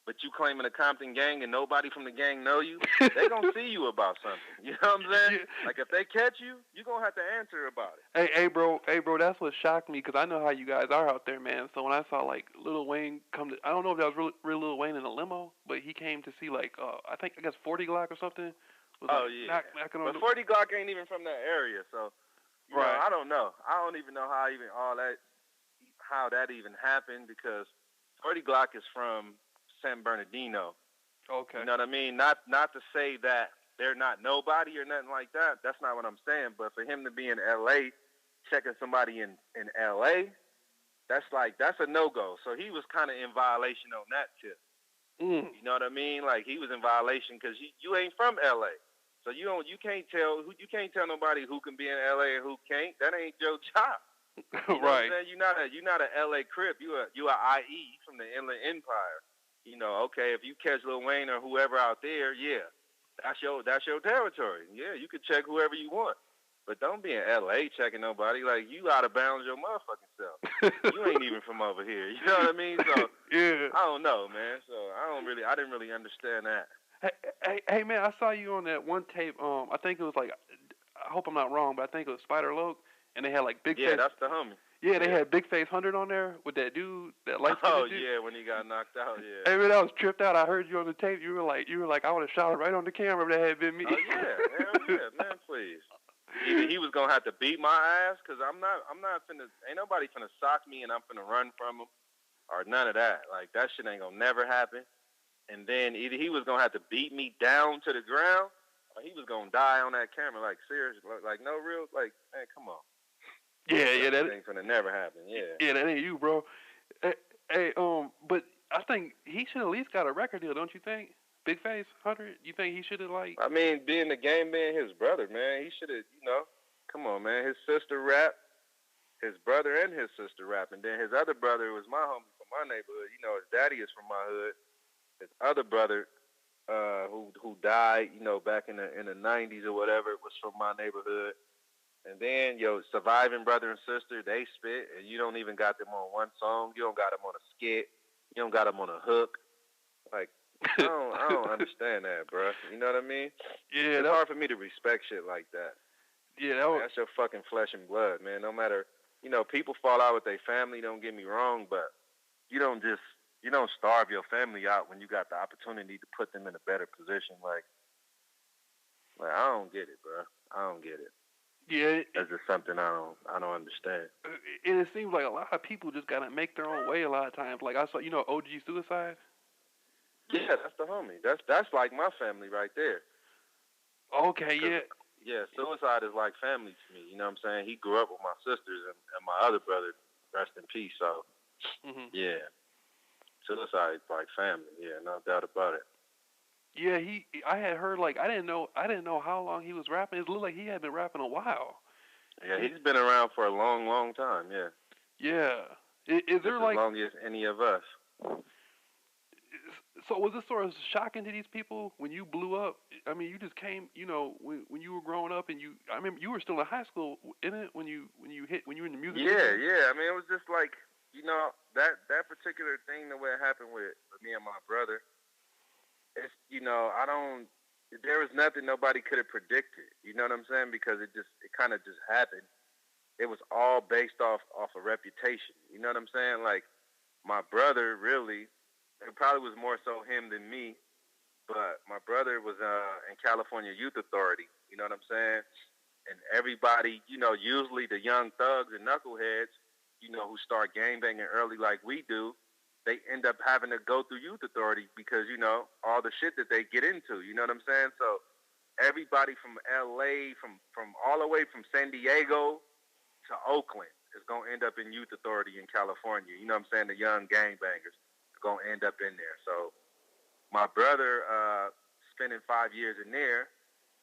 but you claiming a Compton gang and nobody from the gang know you, they gonna see you about something. You know what I'm saying?
Yeah.
Like if they catch you, you gonna have to answer about it.
Hey, bro, that's what shocked me because I know how you guys are out there, man. So when I saw like Lil Wayne come to, I don't know if that was real Lil Wayne in a limo, but he came to see like I guess 40 Glock or something. Was
Oh
like
yeah,
knocking on
but 40 Glock ain't even from that area, so you know,
right.
I don't know. I don't even know how that even happened because 40 Glock is from San Bernardino.
Okay.
You know what I mean? Not to say that they're not nobody or nothing like that. That's not what I'm saying. But for him to be in L.A., checking somebody in L.A., that's a no-go. So he was kind of in violation on that tip. You know what I mean? Like he was in violation because you ain't from L.A. So you can't tell nobody who can be in L.A. and who can't. That ain't your job. You know
right.
what I'm saying? You're not a L.A. Crip. You a IE from the Inland Empire. You know, okay, if you catch Lil Wayne or whoever out there, yeah, that's your territory. Yeah, you can check whoever you want. But don't be in L.A. checking nobody. Like, you out of bounds your motherfucking self. You ain't even from over here. You know what I mean? So,
yeah.
I don't know, man. So, I didn't really understand that.
Hey, man, I saw you on that one tape. I think it was like, I hope I'm not wrong, but I think it was Spider Loc, and they had like Big Face.
Yeah, that's the homie.
Yeah, they had Big Face 100 on there with that dude, that light-skinned dude.
Yeah, when he got knocked out, yeah.
Hey, man, I was tripped out. I heard you on the tape. You were like, I would have shot it right on the camera if that had been me.
Oh, yeah. Hell yeah, man, please. Either he was going to have to beat my ass, because ain't nobody finna sock me and I'm finna run from him, or none of that. Like, that shit ain't going to never happen. And then either he was going to have to beat me down to the ground, or he was going to die on that camera. Like, seriously, like, no real, like, man, come on.
Yeah,
that ain't gonna never happen. Yeah,
that ain't you, bro. Hey, but I think he should at least got a record deal, don't you think? Big Face 100. You think he should have like?
I mean, being the game man, his brother, man, he should have. You know, come on, man. His sister rap, his brother and his sister rap, and then his other brother was my homie from my neighborhood. You know, his daddy is from my hood. His other brother, who died, you know, back in the '90s or whatever, was from my neighborhood. And then, surviving brother and sister, they spit, and you don't even got them on one song. You don't got them on a skit. You don't got them on a hook. Like, I don't understand that, bro. You know what I mean?
Yeah.
It's hard for me to respect shit like that.
Yeah,
that's your fucking flesh and blood, man. No matter, people fall out with their family, don't get me wrong, but you don't starve your family out when you got the opportunity to put them in a better position. Like I don't get it, bro. I don't get it.
Yeah,
that's just something I don't understand.
And it seems like a lot of people just gotta make their own way a lot of times. Like I saw, OG Suicide.
Yeah, that's the homie. That's like my family right there.
Okay, yeah.
Yeah, Suicide is like family to me. You know what I'm saying? He grew up with my sisters and my other brother, rest in peace. So, yeah, Suicide is like family. Yeah, no doubt about it.
Yeah, I had heard I didn't know how long he was rapping. It looked like he had been rapping a while.
Yeah, he's been around for a long, long time. Yeah.
Yeah. Is there
as long as any of us?
So was this sort of shocking to these people when you blew up? I mean, you just came, when you were growing up, and I remember you were still in high school, isn't it? When you were in the music.
Yeah. I mean, it was just like that particular thing, the way it happened with me and my brother. It's there was nothing nobody could have predicted. You know what I'm saying? Because it kind of just happened. It was all based off a reputation. You know what I'm saying? Like my brother, really, it probably was more so him than me. But my brother was in California Youth Authority. You know what I'm saying? And everybody, usually the young thugs and knuckleheads, who start gangbanging early like we do, they end up having to go through Youth Authority because, all the shit that they get into. You know what I'm saying? So everybody from L.A., from all the way from San Diego to Oakland is going to end up in Youth Authority in California. You know what I'm saying? The young gangbangers are going to end up in there. So my brother spending 5 years in there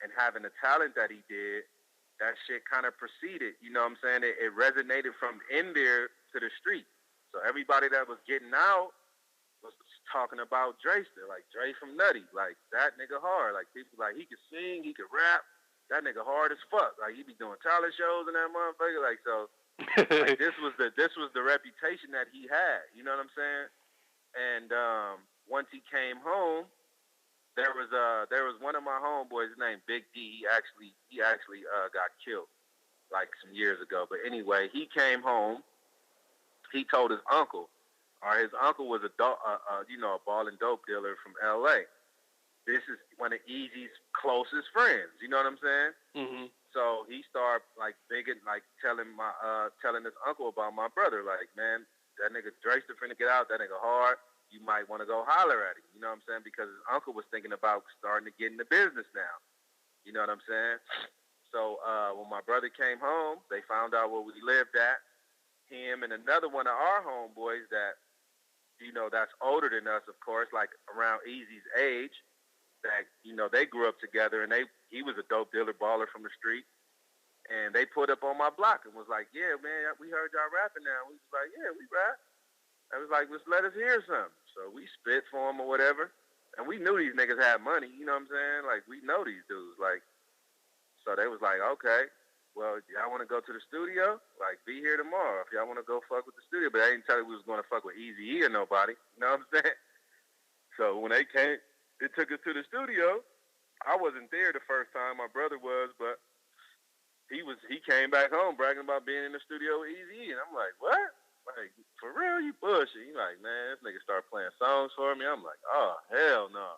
and having the talent that he did, that shit kind of proceeded. You know what I'm saying? It resonated from in there to the street. So everybody that was getting out was talking about Drayster, like Dre from Nutty, like that nigga hard. Like people like he could sing, he could rap. That nigga hard as fuck. Like he be doing talent shows and that motherfucker. Like so, like this was the reputation that he had. You know what I'm saying? And once he came home, there was one of my homeboys named Big D. He actually got killed like some years ago. But anyway, he came home. He told his uncle, or his uncle was a ball and dope dealer from L.A. This is one of Eazy's closest friends. You know what I'm saying?
Mm-hmm.
So he started telling his uncle about my brother. Like, man, that nigga Drayster finna get out. That nigga hard. You might want to go holler at him. You know what I'm saying? Because his uncle was thinking about starting to get into business now. You know what I'm saying? So when my brother came home, they found out where we lived at. Him and another one of our homeboys that, that's older than us, of course, like around Eazy's age, that, they grew up together, and he was a dope dealer baller from the street. And they put up on my block and was like, yeah, man, we heard y'all rapping now. We was like, yeah, we rap. I was like, just let us hear something. So we spit for them or whatever. And we knew these niggas had money, you know what I'm saying? Like, we know these dudes. Like, so they was like, okay, well, y'all want to go to the studio? Like, be here tomorrow if y'all want to go fuck with the studio. But they didn't tell you we was going to fuck with Eazy-E or nobody. You know what I'm saying? So when they came, they took us to the studio. I wasn't there the first time. My brother was, but he came back home bragging about being in the studio with Eazy-E. And I'm like, what? Like, for real, you bullshit. He like, man, this nigga started playing songs for me. I'm like, oh, hell no.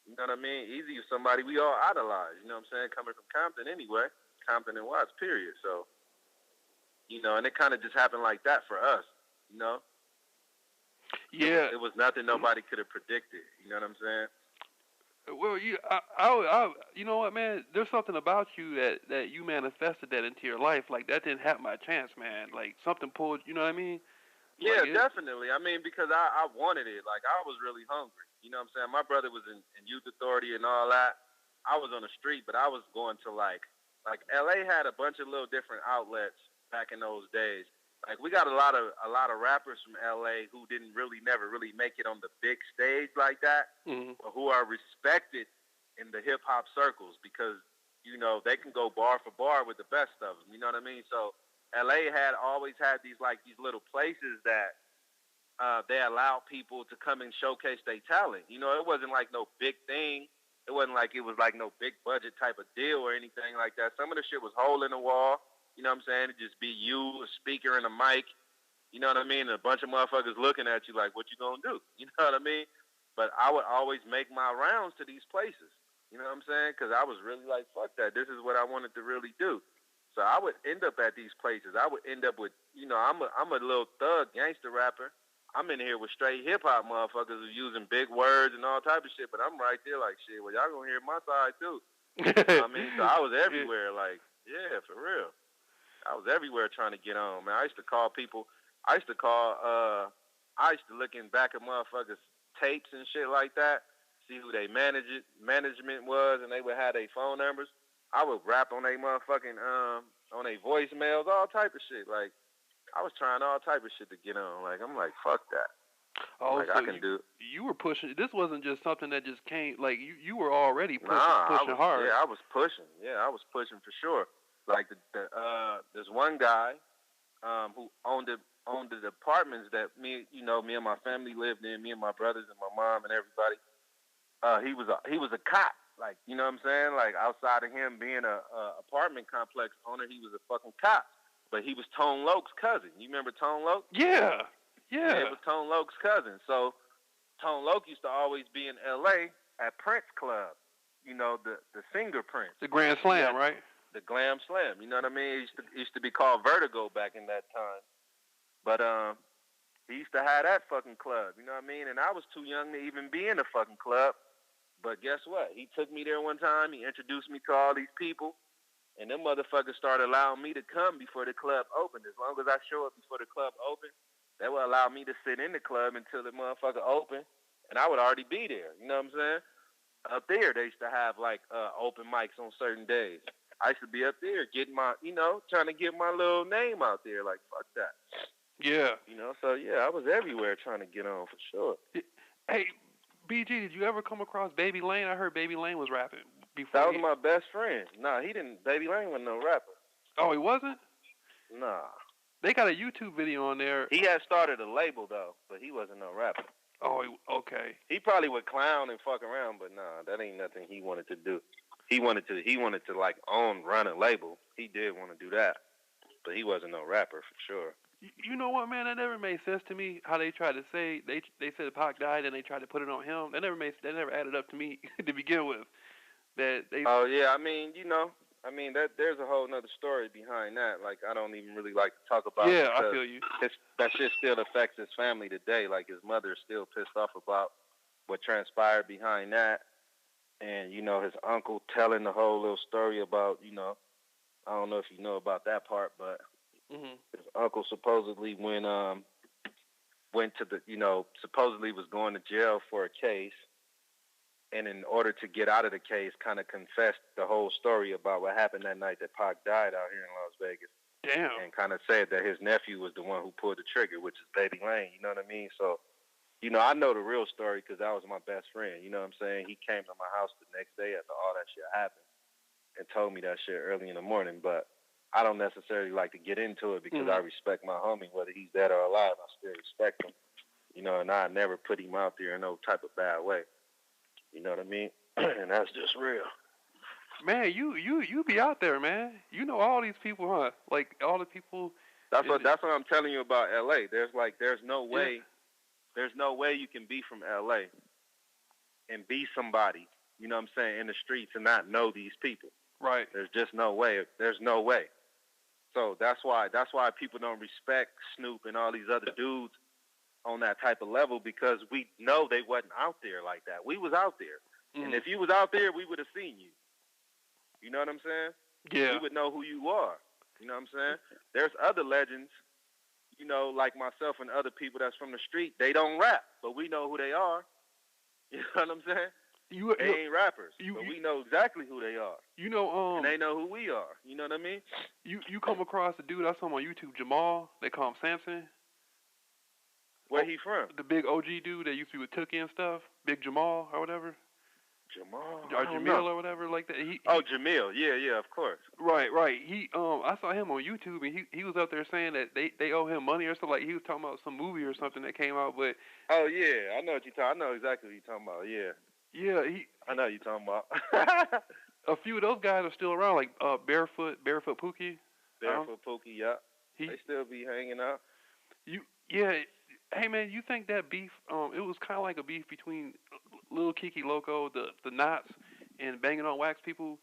You know what I mean? Eazy is somebody we all idolize, you know what I'm saying? Coming from Compton anyway. Compton and Watts, period. So, and it kind of just happened like that for us,
Yeah.
It was nothing nobody could have predicted, you know what I'm saying?
Well, you know what, man? There's something about you that you manifested that into your life. Like, that didn't happen by chance, man. Like, something pulled, you know what I mean?
Yeah, definitely. I mean, because I wanted it. Like, I was really hungry. You know what I'm saying? My brother was in youth authority and all that. I was on the street, but I was going to, like L.A. had a bunch of little different outlets back in those days. Like, we got a lot of rappers from L.A. who never really make it on the big stage like that,
mm-hmm.
but who are respected in the hip-hop circles because, they can go bar for bar with the best of them. You know what I mean? So L.A. had always had these little places that they allowed people to come and showcase their talent. It wasn't like no big thing. It wasn't like it was like no big budget type of deal or anything like that. Some of the shit was hole in the wall. You know what I'm saying? It'd just be you, a speaker, and a mic. You know what I mean? And a bunch of motherfuckers looking at you like, what you gonna do? You know what I mean? But I would always make my rounds to these places. You know what I'm saying? Because I was really like, fuck that. This is what I wanted to really do. So I would end up at these places. I would end up with, I'm a little thug gangster rapper. I'm in here with straight hip-hop motherfuckers who using big words and all type of shit. But I'm right there like, shit, well, y'all gonna hear my side, too. You know what I mean? So I was everywhere. Like, yeah, for real. I was everywhere trying to get on, man. I used to call people. I used to look in back of motherfuckers' tapes and shit like that, see who they management was, and they would have their phone numbers. I would rap on their motherfucking, on their voicemails, all type of shit. Like, I was trying all type of shit to get on. Like, I'm like, fuck that.
Oh,
like,
so
I can do it.
You were pushing. This wasn't just something that just came. Like, you were already pushing hard.
Yeah, I was pushing. Yeah, I was pushing for sure. Like, there's one guy who owned the apartments that me and my family lived in, me and my brothers and my mom and everybody. He was a cop. Like, you know what I'm saying? Like, outside of him being a apartment complex owner, he was a fucking cop. But he was Tone Loc's cousin. You remember Tone Loc?
Yeah.
Yeah, it was Tone Loc's cousin. So Tone Loc used to always be in L.A. at Prince Club. The singer Prince.
The Grand Slam, right?
The Glam Slam, you know what I mean? It used to be called Vertigo back in that time. But he used to have that fucking club, you know what I mean? And I was too young to even be in the fucking club. But guess what? He took me there one time. He introduced me to all these people. And them motherfuckers started allowing me to come before the club opened. As long as I show up before the club opened, they would allow me to sit in the club until the motherfucker opened. And I would already be there, you know what I'm saying? Up there, they used to have, open mics on certain days. I used to be up there getting my, trying to get my little name out there. Like, fuck that.
Yeah.
So, yeah, I was everywhere trying to get on for sure.
Hey, BG, did you ever come across Baby Lane? I heard Baby Lane was rapping before.
That was my best friend. Nah, he didn't. Baby Lane wasn't no rapper.
Oh, he wasn't?
Nah.
They got a YouTube video on there.
He had started a label, though, but he wasn't no rapper.
Oh, okay.
He probably would clown and fuck around, but nah, that ain't nothing he wanted to do. He wanted to like run a label. He did want to do that, but he wasn't no rapper for sure.
You know what, man? That never made sense to me. How they tried to say they said Pac died and they tried to put it on him. That never added up to me to begin with. That they.
Oh yeah, I mean, that there's a whole nother story behind that. Like I don't even really like to talk about.
Yeah,
it
I feel you.
That shit still affects his family today. Like his mother is still pissed off about what transpired behind that, and his uncle telling the whole little story about I don't know if you know about that part, but his uncle supposedly went to the supposedly was going to jail for a case, and in order to get out of the case, kind of confessed the whole story about what happened that night that Pac died out here in Las Vegas.
Damn.
And kind of said that his nephew was the one who pulled the trigger, which is Baby Lane. You know what I mean? So, I know the real story because that was my best friend. You know what I'm saying? He came to my house the next day after all that shit happened and told me that shit early in the morning. But I don't necessarily like to get into it because I respect my homie, whether he's dead or alive. I still respect him. And I never put him out there in no type of bad way. You know what I mean? And that's just real.
Man, you be out there, man. You know all these people, huh? Like all the people.
That's what I'm telling you about LA. There's no way you can be from LA and be somebody, you know what I'm saying, in the streets and not know these people.
Right.
There's just no way. There's no way. So that's why people don't respect Snoop and all these other dudes on that type of level, because we know they wasn't out there like that. We was out there. And if you was out there, we would have seen you. You know what I'm saying?
Yeah.
We would know who you are. You know what I'm saying? There's other legends, like myself and other people that's from the street. They don't rap, but we know who they are. You know what I'm saying? They ain't rappers, but we know exactly who they are. And they know who we are. You know what I mean?
You come across a dude I saw him on YouTube, Jamal. They call him Samson.
Where he from?
The big OG dude that used to be with Tookie and stuff. Big Jamal or whatever.
Jamal
or Jameel or whatever like that.
Jameel, yeah, of course.
Right. He I saw him on YouTube and he was out there saying that they owe him money or something. Like he was talking about some movie or something that came out, but
oh yeah, I know exactly what you're talking about. Yeah.
Yeah,
I know what you're talking about.
A few of those guys are still around, like Barefoot Pookie.
Barefoot Pookie, yeah. They still be hanging out.
Hey man, you think that beef? It was kind of like a beef between Lil Kiki Loco, the Knots, and Banging on Wax people.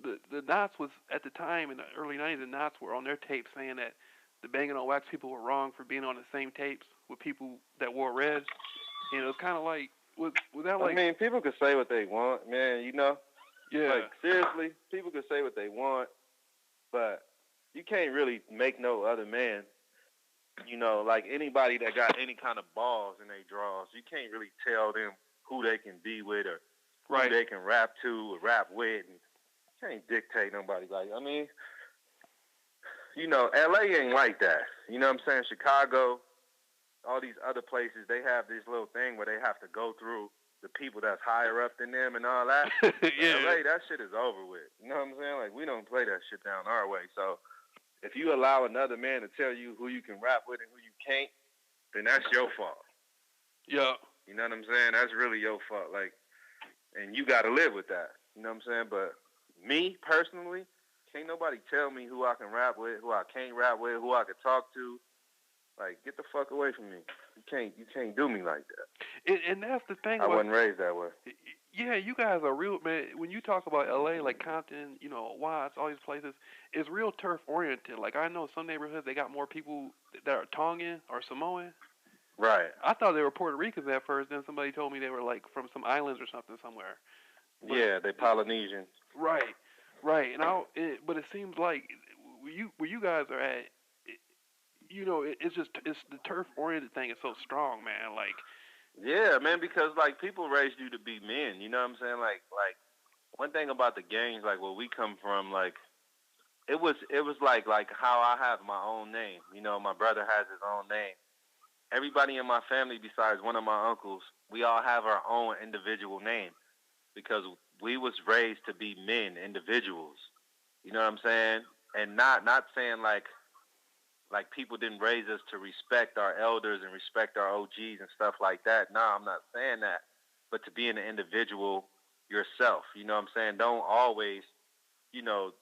The Knots was at the time in the early '90s. The Knots were on their tape saying that the Banging on Wax people were wrong for being on the same tapes with people that wore red. And it was kind of like was that like?
I mean, people could say what they want, man.
Yeah.
Like seriously, people could say what they want, but you can't really make no other man. Like anybody that got any kind of balls in their draws, you can't really tell them who they can be with or who they can rap to or rap with. And you can't dictate nobody. Like, I mean, LA ain't like that. You know what I'm saying? Chicago, all these other places, they have this little thing where they have to go through the people that's higher up than them and all that.
Yeah.
LA, that shit is over with. You know what I'm saying? Like, we don't play that shit down our way. So if you allow another man to tell you who you can rap with and who you can't, then that's your fault.
Yeah.
You know what I'm saying? That's really your fault. Like, and you got to live with that. You know what I'm saying? But me, personally, can't nobody tell me who I can rap with, who I can't rap with, who I can talk to. Like, get the fuck away from me. You can't do me like that.
And that's the thing.
I wasn't raised that way.
Yeah, you guys are real, man. When you talk about LA, like Compton, Watts, all these places, it's real turf oriented. Like I know some neighborhoods they got more people that are Tongan or Samoan.
Right.
I thought they were Puerto Ricans at first. Then somebody told me they were like from some islands or something somewhere.
But, yeah, they Polynesian.
Right. And but it seems like where you guys are at, it's the turf oriented thing is so strong, man. Like.
Yeah, man, because like people raised you to be men, you know what I'm saying? Like one thing about the gangs, like where we come from, like it was like how I have my own name. My brother has his own name. Everybody in my family besides one of my uncles, we all have our own individual name because we was raised to be men, individuals. You know what I'm saying? And not saying like like people didn't raise us to respect our elders and respect our OGs and stuff like that. No, I'm not saying that, but to be an individual yourself. You know what I'm saying? Don't always, you know,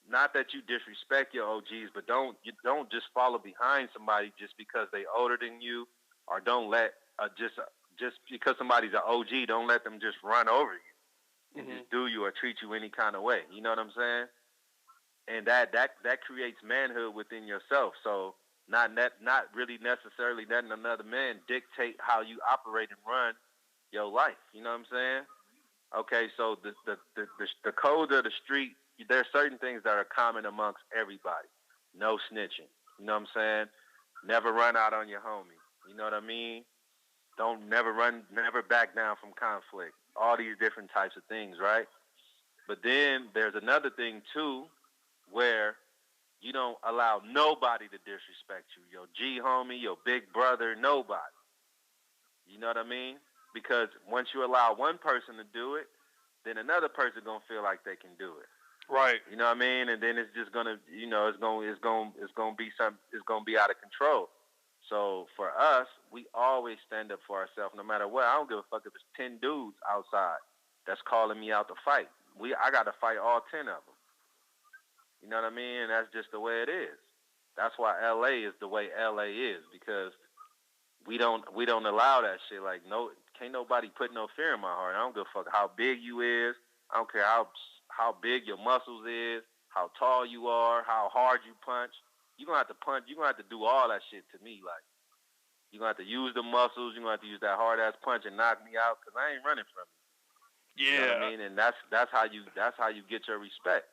not that you disrespect your OGs, but you don't just follow behind somebody just because they older than you, or don't let just because somebody's an OG, don't let them just run over you and just do you or treat you any kind of way. You know what I'm saying? And that creates manhood within yourself. So not really necessarily letting another man dictate how you operate and run your life. You know what I'm saying? Okay, so the codes of the street, there are certain things that are common amongst everybody. No snitching. You know what I'm saying? Never run out on your homie. You know what I mean? Never back down from conflict. All these different types of things, right? But then there's another thing too, where you don't allow nobody to disrespect you. Your G homie, your big brother, nobody. You know what I mean? Because once you allow one person to do it, then another person gonna feel like they can do it.
Right.
You know what I mean? And then it's just gonna, it's gonna be out of control. So for us, we always stand up for ourselves, no matter what. I don't give a fuck if it's 10 dudes outside that's calling me out to fight. I got to fight all 10 of them. You know what I mean? And that's just the way it is. That's why LA is the way LA is, because we don't allow that shit. Like, no, can't nobody put no fear in my heart. I don't give a fuck how big you is. I don't care how big your muscles is, how tall you are, how hard you punch. You're going to have to punch. You're going to have to do all that shit to me. Like, you're going to have to use the muscles. You're going to have to use that hard-ass punch and knock me out, because I ain't running from you.
Yeah.
You know what I mean? And that's how you get your respect.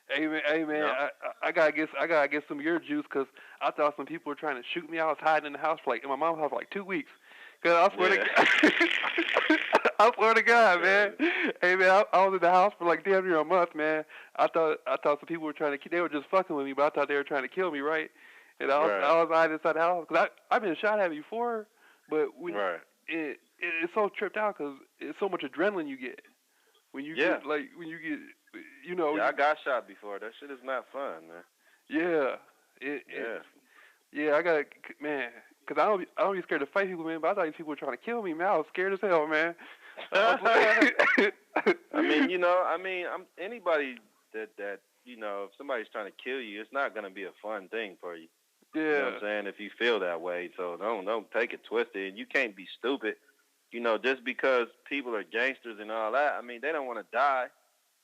Hey man,
You know?
I gotta get some of your juice, because I thought some people were trying to shoot me. I was hiding in the house in my mom's house for like 2 weeks. Cause I swear to God, I swear to God, man. Hey man, I was in the house for like damn near a month, man. I thought some people were they were just fucking with me, but I thought they were trying to kill me, right? And I was hiding inside the house, because I've been shot at before, but it's so tripped out, because it's so much adrenaline you get when you get
Yeah, I got shot before. That shit is not fun, man.
Yeah. I gotta, man, because I don't be scared to fight people, man, but I thought these people were trying to kill me, man. I was scared as hell, man.
Anybody that if somebody's trying to kill you, it's not gonna be a fun thing for you.
Yeah.
You know what I'm saying? If you feel that way, so don't take it twisted. And you can't be stupid. Just because people are gangsters and all that, I mean, they don't want to die.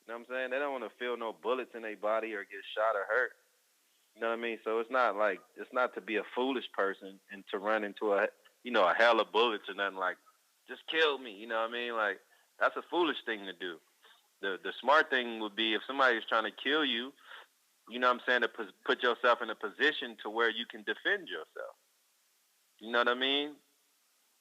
You know what I'm saying? They don't want to feel no bullets in their body or get shot or hurt. You know what I mean? So it's not to be a foolish person and to run into a hell of bullets or nothing, like, just kill me. You know what I mean? Like, that's a foolish thing to do. The smart thing would be, if somebody's trying to kill you, you know what I'm saying, to put yourself in a position to where you can defend yourself. You know what I mean?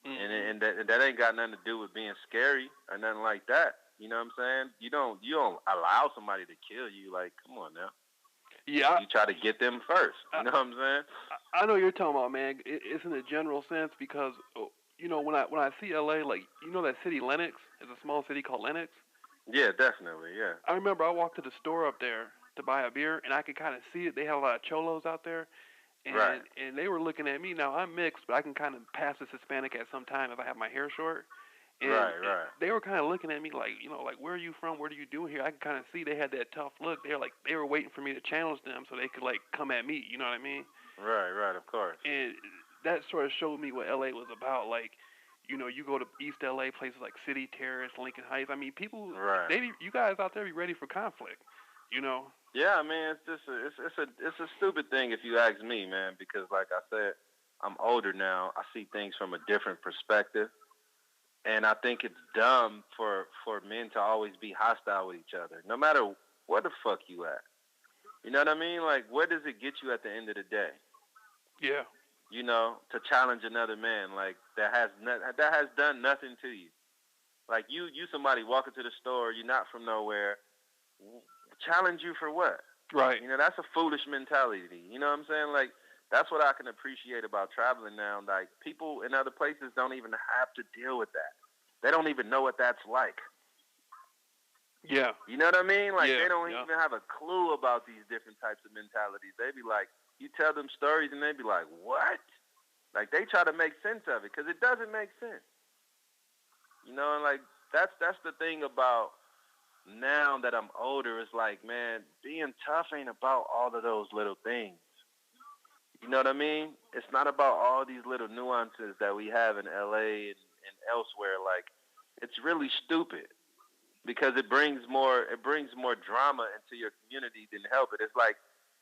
Mm-hmm. And that ain't got nothing to do with being scary or nothing like that. You know what I'm saying? You don't allow somebody to kill you. Like, come on now.
Yeah.
You try to get them first. You know what I'm saying?
I know what you're talking about, man. It's in a general sense, because when I see LA, like, that city Lenox, is a small city called Lenox.
Yeah, definitely. Yeah.
I remember I walked to the store up there to buy a beer, and I could kind of see it. They have a lot of cholos out there. And they were looking at me. Now, I'm mixed, but I can kind of pass as Hispanic at some time if I have my hair short. And they were kind of looking at me like, like, where are you from? What are you doing here? I can kind of see they had that tough look. They were waiting for me to challenge them so they could, like, come at me. You know what I mean?
Right, of course.
And that sort of showed me what LA was about. Like, you go to East LA, places like City Terrace, Lincoln Heights. I mean, people, you guys out there be ready for conflict,
Yeah, I mean, it's a stupid thing if you ask me, man, because, like I said, I'm older now. I see things from a different perspective. And I think it's dumb for men to always be hostile with each other, no matter where the fuck you at. You know what I mean? Like, where does it get you at the end of the day?
Yeah.
To challenge another man, like, that has done nothing to you. Like, you somebody walking to the store, you're not from nowhere. Challenge you for what?
Right.
That's a foolish mentality. You know what I'm saying? Like, that's what I can appreciate about traveling now. Like, people in other places don't even have to deal with that. They don't even know what that's like.
Yeah.
You know what I mean? Like, they don't even have a clue about these different types of mentalities. They be like, You tell them stories and they be like, what? Like they try to make sense of it because it doesn't make sense. And like that's the thing about now that I'm older. It's like, man, being tough ain't about all of those little things. You know what I mean? It's not about all these little nuances that we have in LA and elsewhere. Like, it's really stupid because it brings more drama into your community than help it. It's like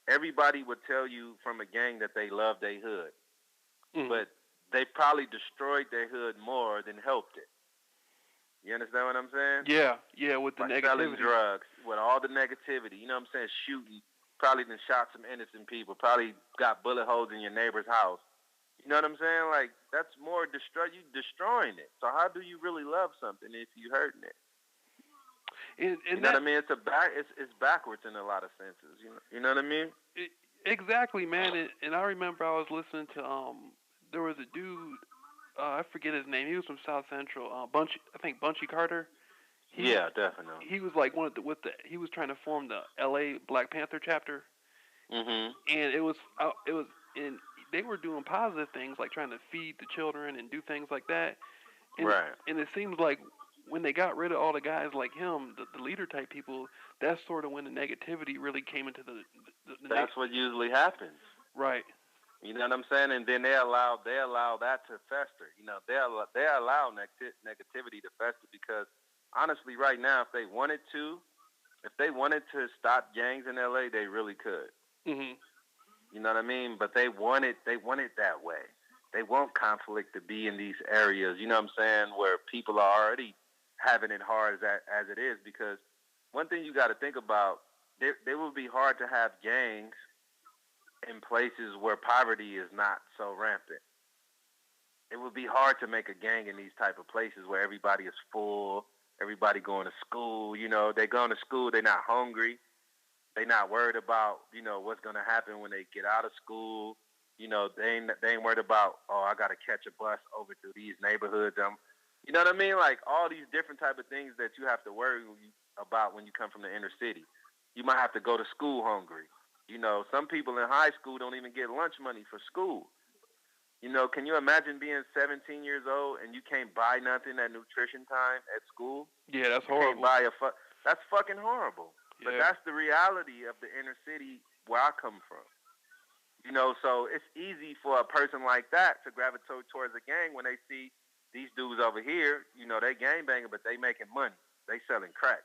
everybody would tell you from a gang that they love their hood, but they probably destroyed their hood more than helped it. You understand what I'm saying?
Yeah, with the
By
negativity.
selling drugs, with all the negativity. You know what I'm saying? Shooting. Probably done shot some innocent people. Probably got bullet holes in your neighbor's house. You know what I'm saying? Like, that's more you destroying it. So how do you really love something if you hurting it?
And
you know what I mean? It's backwards in a lot of senses. You know what I mean?
Exactly, man. And I remember I was listening to there was a dude, I forget his name. He was from South Central. I think Bunchy Carter.
Yeah, definitely.
He was like he was trying to form the LA Black Panther chapter.
Mhm.
And and they were doing positive things like trying to feed the children and do things like that. And
right.
And it seems like when they got rid of all the guys like him, the leader type people, that's sort of when the negativity really came into the
that's what usually happens.
Right.
You know what I'm saying? And then they allow that to fester. They allow negativity to fester because honestly, right now, if they wanted to stop gangs in LA, they really could.
Mhm.
You know what I mean? But they want it that way. They want conflict to be in these areas. You know what I'm saying? Where people are already having it hard as it is. Because one thing you got to think about, they would be hard to have gangs in places where poverty is not so rampant. It would be hard to make a gang in these type of places where everybody is full, everybody going to school. They going to school, they're not hungry, they not worried about what's going to happen when they get out of school. They ain't worried about, oh, I got to catch a bus over through these neighborhoods. You know what I mean? Like all these different type of things that you have to worry about when you come from the inner city. You might have to go to school hungry. Some people in high school don't even get lunch money for school. Can you imagine being 17 years old and you can't buy nothing at nutrition time at school?
Yeah, that's horrible.
That's fucking horrible.
Yeah.
But that's the reality of the inner city where I come from. So it's easy for a person like that to gravitate towards a gang when they see these dudes over here, they gang banging, but they making money. They selling crack.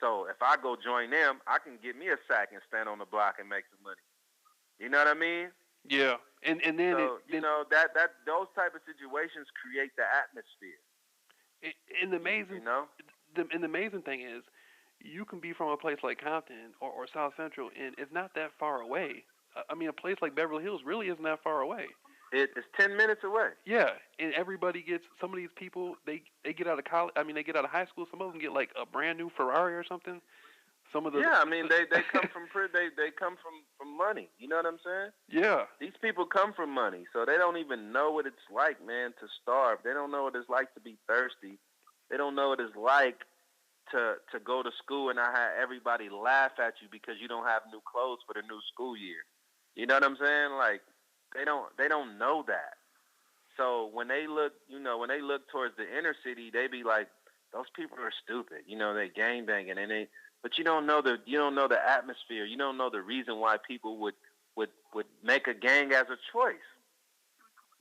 So if I go join them, I can get me a sack and stand on the block and make some money. You know what I mean?
Yeah, and then
that those type of situations create the atmosphere.
And the amazing thing is, you can be from a place like Compton or South Central, and it's not that far away. I mean, a place like Beverly Hills really isn't that far away.
It's 10 minutes away.
Yeah, and everybody gets, some of these people, they get out of college. I mean, they get out of high school. Some of them get like a brand new Ferrari or something. Some of the
they come from they come from money. You know what I'm saying?
Yeah.
These people come from money, so they don't even know what it's like, man, to starve. They don't know what it's like to be thirsty. They don't know what it's like to go to school and not have everybody laugh at you because you don't have new clothes for the new school year. You know what I'm saying? Like they don't know that. So when they look towards the inner city, they be like, those people are stupid. They gang banging and but you don't know the atmosphere. You don't know the reason why people would make a gang as a choice.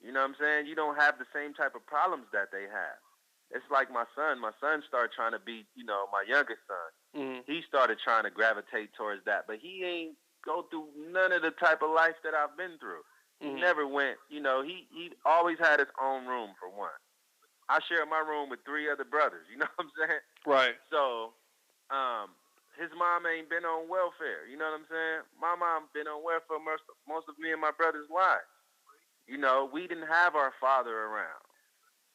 You know what I'm saying? You don't have the same type of problems that they have. It's like my son. My son started trying to be, my youngest son.
Mm-hmm.
He started trying to gravitate towards that, but he ain't go through none of the type of life that I've been through.
Mm-hmm.
He never went, he always had his own room for one. I shared my room with 3 other brothers. You know what I'm saying?
Right.
So, his mom ain't been on welfare. You know what I'm saying? My mom been on welfare most of me and my brother's lives. We didn't have our father around.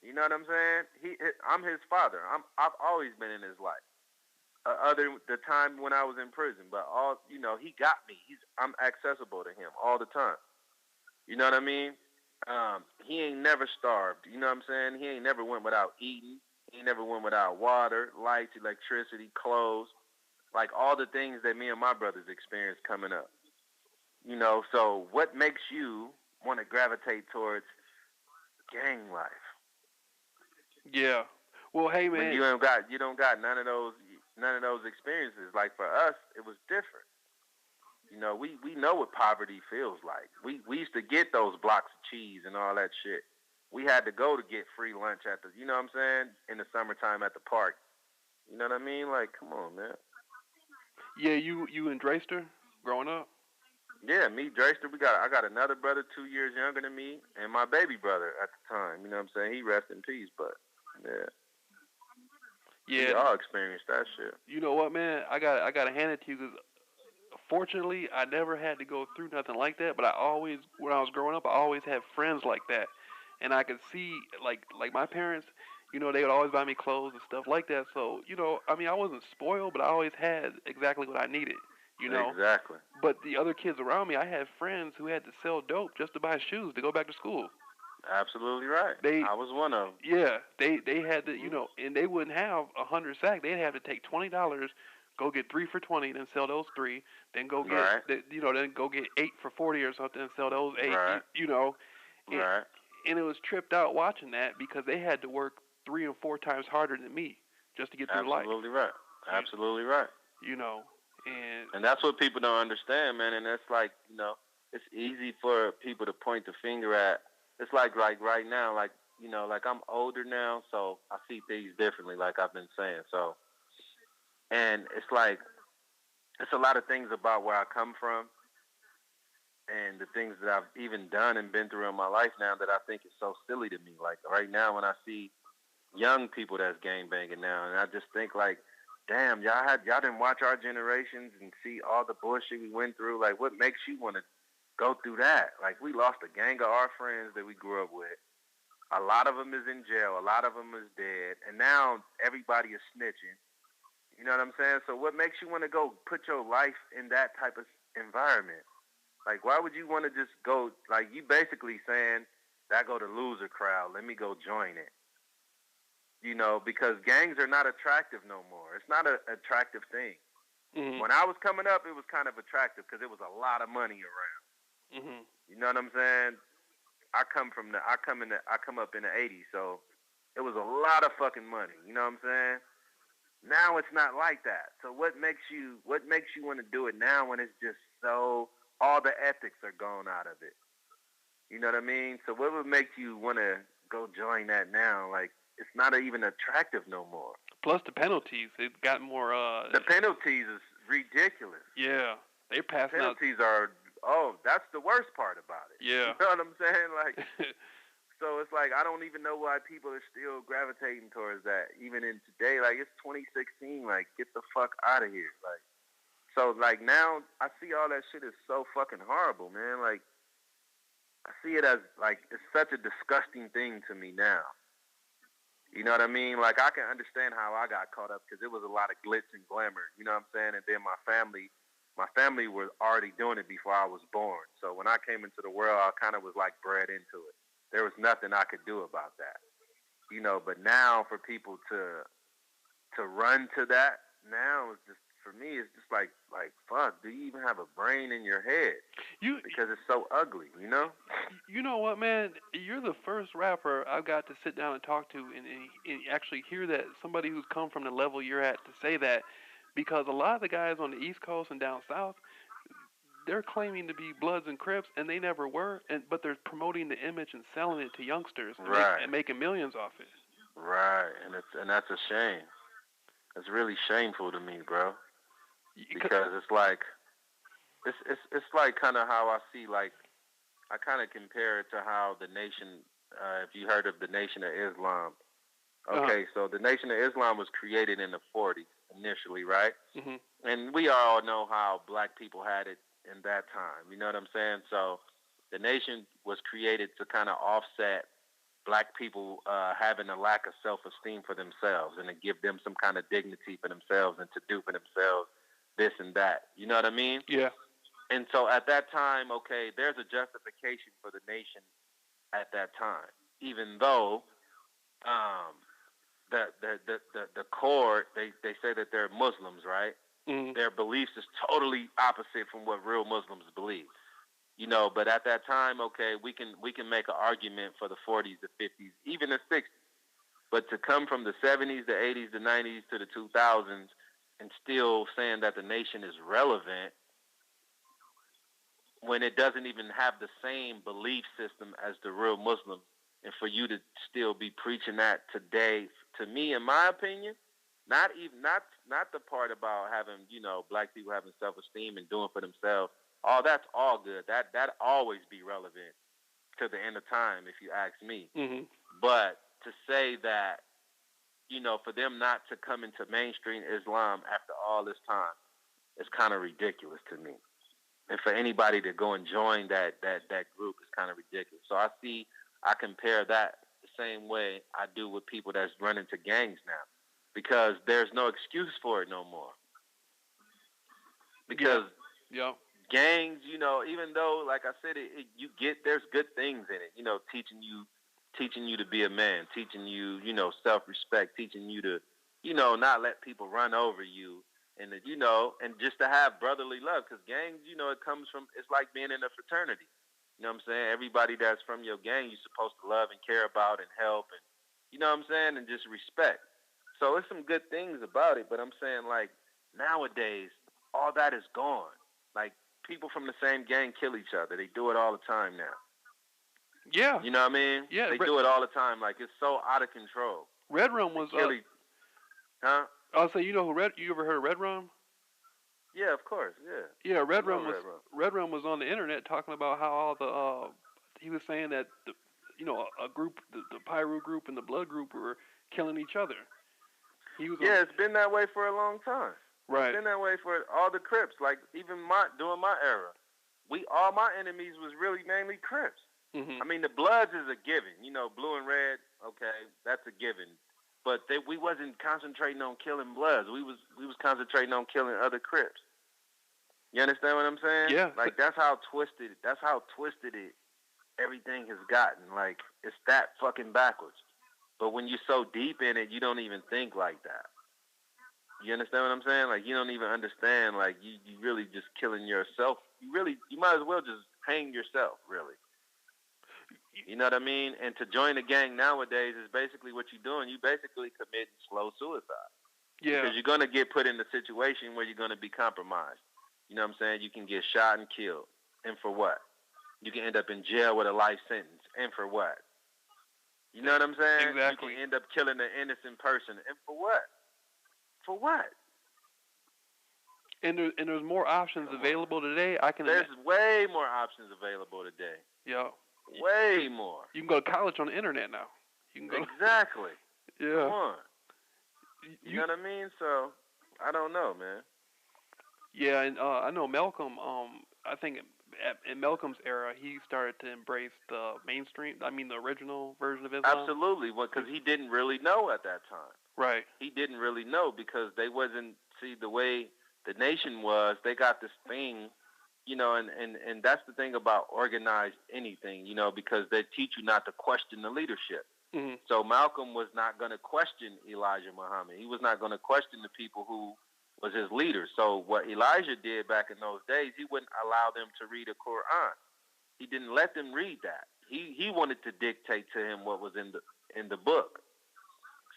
You know what I'm saying? I'm his father. I've always been in his life. Other the time when I was in prison, but he got me. I'm accessible to him all the time. You know what I mean? He ain't never starved. You know what I'm saying? He ain't never went without eating. He never went without water, lights, electricity, clothes. Like all the things that me and my brothers experienced coming up. You know, so what makes you want to gravitate towards gang life
Yeah. Well, hey
when
man.
you don't got none of those experiences? Like for us, it was different. You know, we know what poverty feels like. We used to get those blocks of cheese and all that shit. We had to go to get free lunch at the, you know what I'm saying, in the summertime at the park. You know what I mean? Like, come on, man.
Yeah, you and Drayster growing up.
Yeah, me, Drayster, I got another brother 2 years younger than me, and my baby brother at the time. You know what I'm saying? He rest in peace, but yeah, we
Yeah.
all experienced that shit.
You know what, man? I got to hand it to you because fortunately, I never had to go through nothing like that. But I always, when I was growing up, I always had friends like that, and I could see like my parents. They would always buy me clothes and stuff like that. So, I mean, I wasn't spoiled, but I always had exactly what I needed. You know.
Exactly.
But the other kids around me, I had friends who had to sell dope just to buy shoes to go back to school.
Absolutely right.
They,
I was one of them.
yeah, they had to, and they wouldn't have 100 sacks. They'd have to take $20, go get 3 for 20, then sell those three, then go get,
Right.
then go get 8 for 40 or something, and sell those eight.
Right.
And,
Right.
and it was tripped out watching that because they had to work 3 and 4 times harder than me just to get through life.
Absolutely right. Absolutely right.
And
that's what people don't understand, man. And that's like, it's easy for people to point the finger at. It's like right now, like I'm older now, so I see things differently, like I've been saying. So, and it's like it's a lot of things about where I come from and the things that I've even done and been through in my life now that I think is so silly to me. Like right now, when I see young people that's gangbanging now, and I just think like, damn, y'all didn't watch our generations and see all the bullshit we went through. Like, what makes you want to go through that? Like, we lost a gang of our friends that we grew up with. A lot of them is in jail. A lot of them is dead. And now everybody is snitching. You know what I'm saying? So what makes you want to go put your life in that type of environment? Like, why would you want to just go, like, you basically saying, that go to loser crowd. Let me go join it. Because gangs are not attractive no more. It's not an attractive thing.
mm-hmm.
When I was coming up, it was kind of attractive because it was a lot of money around.
Mm-hmm.
You know what I'm saying? I come up in the '80s, so it was a lot of fucking money. You know what I'm saying? Now it's not like that. So what makes you want to do it now when it's just so all the ethics are gone out of it? You know what I mean? So what would make you want to go join that now? Like, it's not even attractive no more.
Plus the penalties, they've got more.
The penalties is ridiculous.
Yeah, they're passing out.
Penalties are. Oh, that's the worst part about it.
Yeah.
You know what I'm saying? Like, so it's like I don't even know why people are still gravitating towards that, even in today. Like, it's 2016. Like, get the fuck out of here. Like, so like now I see all that shit is so fucking horrible, man. Like, I see it as like it's such a disgusting thing to me now. You know what I mean? Like, I can understand how I got caught up because it was a lot of glitz and glamour. You know what I'm saying? And then my family was already doing it before I was born. So when I came into the world, I kind of was like bred into it. There was nothing I could do about that. But now for people to run to that now is just, for me, it's just like fuck. Do you even have a brain in your head? Because it's so ugly.
You know what, man? You're the first rapper I've got to sit down and talk to and actually hear that somebody who's come from the level you're at to say that, because a lot of the guys on the East Coast and down South, they're claiming to be Bloods and Crips, and they never were, but they're promoting the image and selling it to youngsters and making millions off it.
Right, and that's a shame. It's really shameful to me, bro. Because it's like it's like kind of how I see, like, I kind of compare it to how the nation, if you heard of the Nation of Islam. Okay, so the Nation of Islam was created in the 40s initially, right?
Mm-hmm.
And we all know how black people had it in that time. You know what I'm saying? So the nation was created to kind of offset black people having a lack of self-esteem for themselves and to give them some kind of dignity for themselves and to do for themselves this and that. You know what I mean?
Yeah.
And so at that time, okay, there's a justification for the nation at that time, even though the core, they say that they're Muslims, right?
Mm-hmm.
Their beliefs is totally opposite from what real Muslims believe. You know, but at that time, okay, we can make an argument for the 40s, the 50s, even the 60s. But to come from the 70s, the 80s, the 90s to the 2000s and still saying that the nation is relevant when it doesn't even have the same belief system as the real Muslims, and for you to still be preaching that today, to me, in my opinion, not the part about having, you know, black people having self-esteem and doing for themselves. All that's all good. That always be relevant to the end of time, if you ask me.
Mm-hmm.
But to say that, you know, for them not to come into mainstream Islam after all this time is kind of ridiculous to me. And for anybody to go and join that group is kind of ridiculous. So I compare that the same way I do with people that's running to gangs now, because there's no excuse for it no more. Because gangs, you know, even though, like I said, there's good things in it, you know, teaching you to be a man, teaching you, you know, self-respect, teaching you to, you know, not let people run over you, and you know, and just to have brotherly love, because gangs, you know, it's like being in a fraternity. You know what I'm saying? Everybody that's from your gang, you're supposed to love and care about and help, and you know what I'm saying, and just respect. So it's some good things about it, but I'm saying, like, nowadays, all that is gone. Like, people from the same gang kill each other. They do it all the time now.
Yeah.
You know what I mean?
Yeah.
They do it all the time. Like, it's so out of control.
Red Rum was
huh?
I'll say, you know who you ever heard of Red Rum?
Yeah, of course. Yeah.
Yeah, Red Rum was on the internet talking about how all the he was saying that a group, the Pyru group and the Blood group were killing each other.
It's been that way for a long time.
Right.
It's been that way for all the Crips. Like, even during my era, all my enemies was really mainly Crips.
Mm-hmm.
I mean, the Bloods is a given. You know, blue and red, okay, that's a given. But we wasn't concentrating on killing Bloods. We was concentrating on killing other Crips. You understand what I'm saying?
Yeah.
Like, that's how twisted it everything has gotten. Like, it's that fucking backwards. But when you're so deep in it, you don't even think like that. You understand what I'm saying? Like, you don't even understand. Like, you really just killing yourself. You might as well just hang yourself, really. You know what I mean? And to join a gang nowadays is basically what you're doing. You basically committing slow suicide.
Yeah.
Because you're going to get put in a situation where you're going to be compromised. You know what I'm saying? You can get shot and killed. And for what? You can end up in jail with a life sentence. And for what? You know what I'm saying?
Exactly.
You can end up killing an innocent person. And for what? For what?
And there's more options available today.
There's way more options available today.
Yeah.
Way more.
You can go to college on the internet now. You can go.
Exactly.
Yeah.
Come on. You know what I mean? So, I don't know, man.
Yeah, and I know Malcolm, I think in Malcolm's era, he started to embrace the the original version of Islam.
Absolutely, because he didn't really know at that time.
Right.
He didn't really know because they wasn't, the way the nation was, they got this thing, you know, and that's the thing about organized anything, you know, because they teach you not to question the leadership.
Mm-hmm.
So Malcolm was not going to question Elijah Muhammad. He was not going to question the people who was his leaders. So what Elijah did back in those days, he wouldn't allow them to read a Quran. He didn't let them read that. He wanted to dictate to him what was in the book.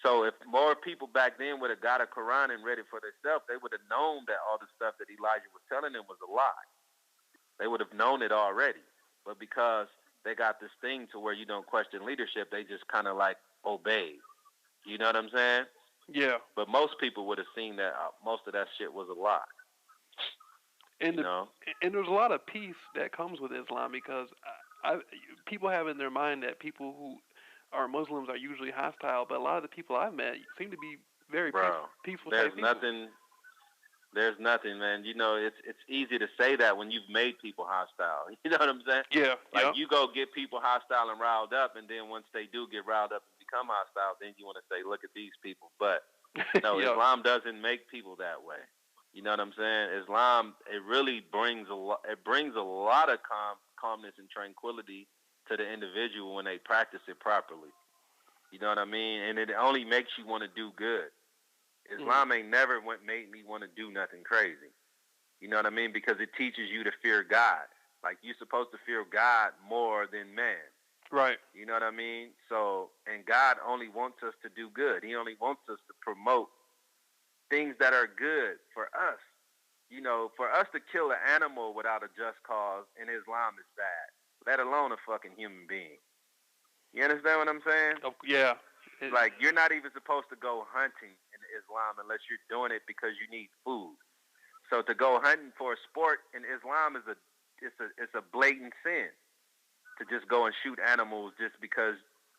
So if more people back then would have got a Quran and read it for themselves, they would have known that all the stuff that Elijah was telling them was a lie. They would have known it already. But because they got this thing to where you don't question leadership, they just kind of like obeyed. You know what I'm saying?
Yeah.
But most people would have seen that most of that shit was a lie.
And and there's a lot of peace that comes with Islam because people have in their mind that people who are Muslims are usually hostile, but a lot of the people I've met seem to be very peaceful type people.
There's nothing, man. You know, it's easy to say that when you've made people hostile. You know what I'm saying?
Yeah.
Like, you go get people hostile and riled up, and then once they do get riled up and become hostile, then you want to say, look at these people. But, no, Islam doesn't make people that way. You know what I'm saying? Islam, it really brings a lot of calmness and tranquility to the individual when they practice it properly. You know what I mean? And it only makes you want to do good. Islam ain't never made me want to do nothing crazy. You know what I mean? Because it teaches you to fear God. Like, you're supposed to fear God more than man.
Right.
You know what I mean? So, and God only wants us to do good. He only wants us to promote things that are good for us. You know, for us to kill an animal without a just cause in Islam is bad, let alone a fucking human being. You understand what I'm saying?
Oh, yeah.
Like, you're not even supposed to go hunting in Islam unless you're doing it because you need food. So to go hunting for a sport in Islam is it's a blatant sin. To just go and shoot animals just because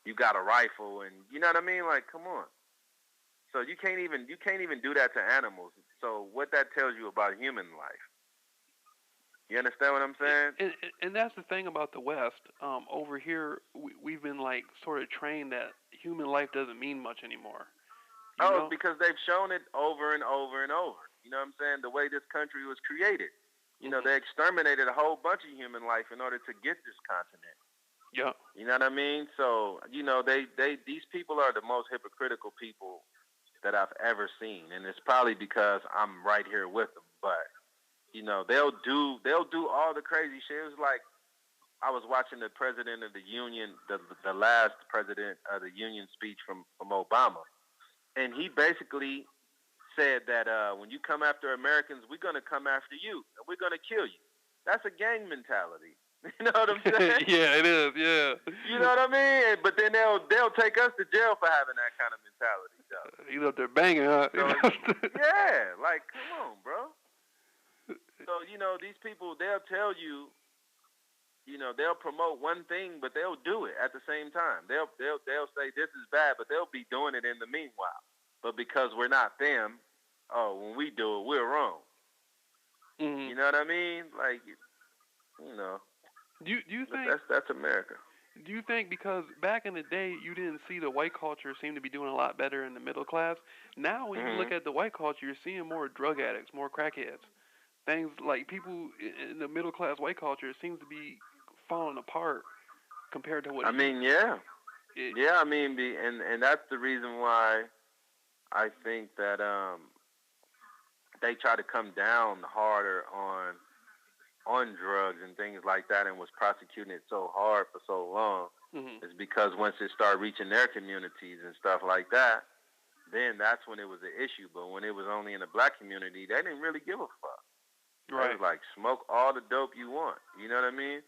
you got a rifle, and you know what I mean? Like, come on. So you can't even do that to animals. So what that tells you about human life? You understand what I'm saying?
And that's the thing about the West. Over here, we've been like sort of trained that human life doesn't mean much anymore. You know?
Because they've shown it over and over and over. You know what I'm saying? The way this country was created. You know, they exterminated a whole bunch of human life in order to get this continent.
Yeah.
You know what I mean? So, you know, these people are the most hypocritical people that I've ever seen, and it's probably because I'm right here with them. But, you know, they'll do all the crazy shit. It was like, I was watching the president of the union, the last president of the union speech from Obama, and he basically said that when you come after Americans, we're going to come after you, and we're going to kill you. That's a gang mentality. You know what I'm saying?
Yeah, it is. Yeah.
You know what I mean? But then they'll take us to jail for having that kind of mentality, though.
You know, they're banging, huh?
So, yeah, like, come on, bro. So, you know, these people, they'll tell you, you know, they'll promote one thing, but they'll do it at the same time. They'll say this is bad, but they'll be doing it in the meanwhile. But because we're not them, when we do it, we're wrong.
Mm-hmm.
You know what I mean? Like, you know.
Do you think
that's America?
Do you think because back in the day you didn't see the white culture seem to be doing a lot better in the middle class? Now when you look at the white culture, you're seeing more drug addicts, more crackheads. Things like people in the middle class white culture seems to be falling apart compared to what.
I mean, yeah. I mean, and that's the reason why I think that they try to come down harder on drugs and things like that, and was prosecuting it so hard for so long, is because once it started reaching their communities and stuff like that, then that's when it was an issue. But when it was only in the black community, they didn't really give a fuck.
Right.
It was like, smoke all the dope you want. You know what I mean?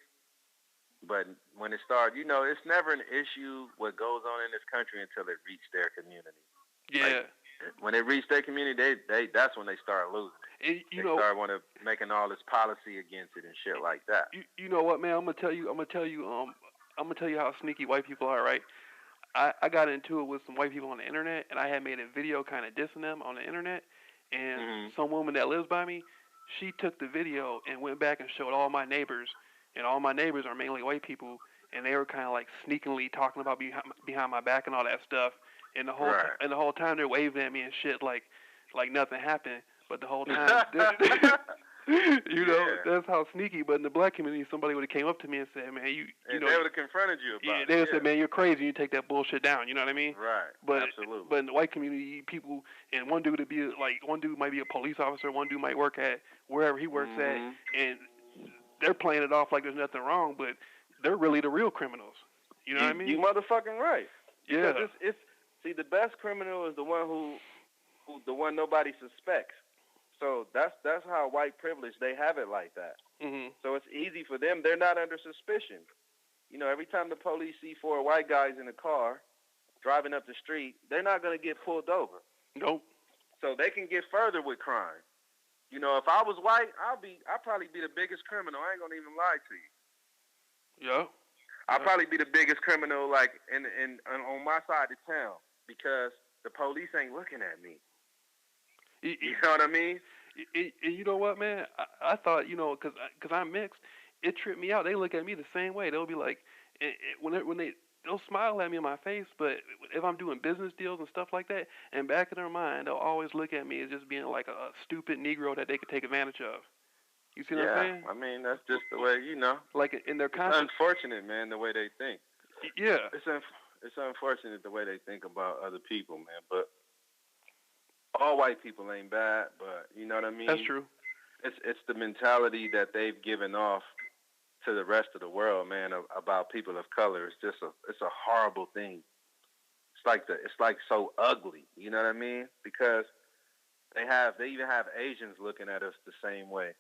But when it started, you know, it's never an issue what goes on in this country until it reached their community.
Yeah.
Like, when it reached their community, that's when they start losing it. They start making all this policy against it and shit like that.
You know what, man? I'm gonna tell you how sneaky white people are, right? I got into it with some white people on the internet, and I had made a video kind of dissing them on the internet, and some woman that lives by me, she took the video and went back and showed all my neighbors, and all my neighbors are mainly white people, and they were kind of like sneakily talking about behind my back and all that stuff, and the whole time they're waving at me and shit like nothing happened. But the whole time, you know, that's how sneaky. But in the black community, somebody would have came up to me and said, "Man, you know,"
they would have confronted you about it.
They would have said, "Man, you're crazy. You take that bullshit down." You know what I mean?
Right.
But
absolutely.
But in the white community, people, and one dude might be a police officer, one dude might work at wherever he works at, and they're playing it off like there's nothing wrong, but they're really the real criminals. You know what I mean?
You motherfucking right.
Yeah.
Because see, the best criminal is the one who the one nobody suspects. So that's how white privilege, they have it like that. So it's easy for them. They're not under suspicion. You know, every time the police see 4 white guys in a car driving up the street, they're not going to get pulled over.
Nope.
So they can get further with crime. You know, if I was white, I'd probably be the biggest criminal. I ain't going to even lie to you.
Yeah.
I'd probably be the biggest criminal, like, on my side of town, because the police ain't looking at me. You know what I mean?
You know what, man? I thought, you know, because I'm mixed, it tripped me out. They look at me the same way. They'll be like, they'll smile at me in my face, but if I'm doing business deals and stuff like that, in back of their mind, they'll always look at me as just being like a stupid Negro that they could take advantage of. You see what I'm saying?
I mean, that's just the way, you know.
Like in their
It's unfortunate, man, the way they think.
Yeah.
It's unfortunate the way they think about other people, man, but all white people ain't bad, but you know what I mean?
That's true.
It's the mentality that they've given off to the rest of the world, man, about people of color. It's a horrible thing. It's like so ugly. You know what I mean? Because they even have Asians looking at us the same way.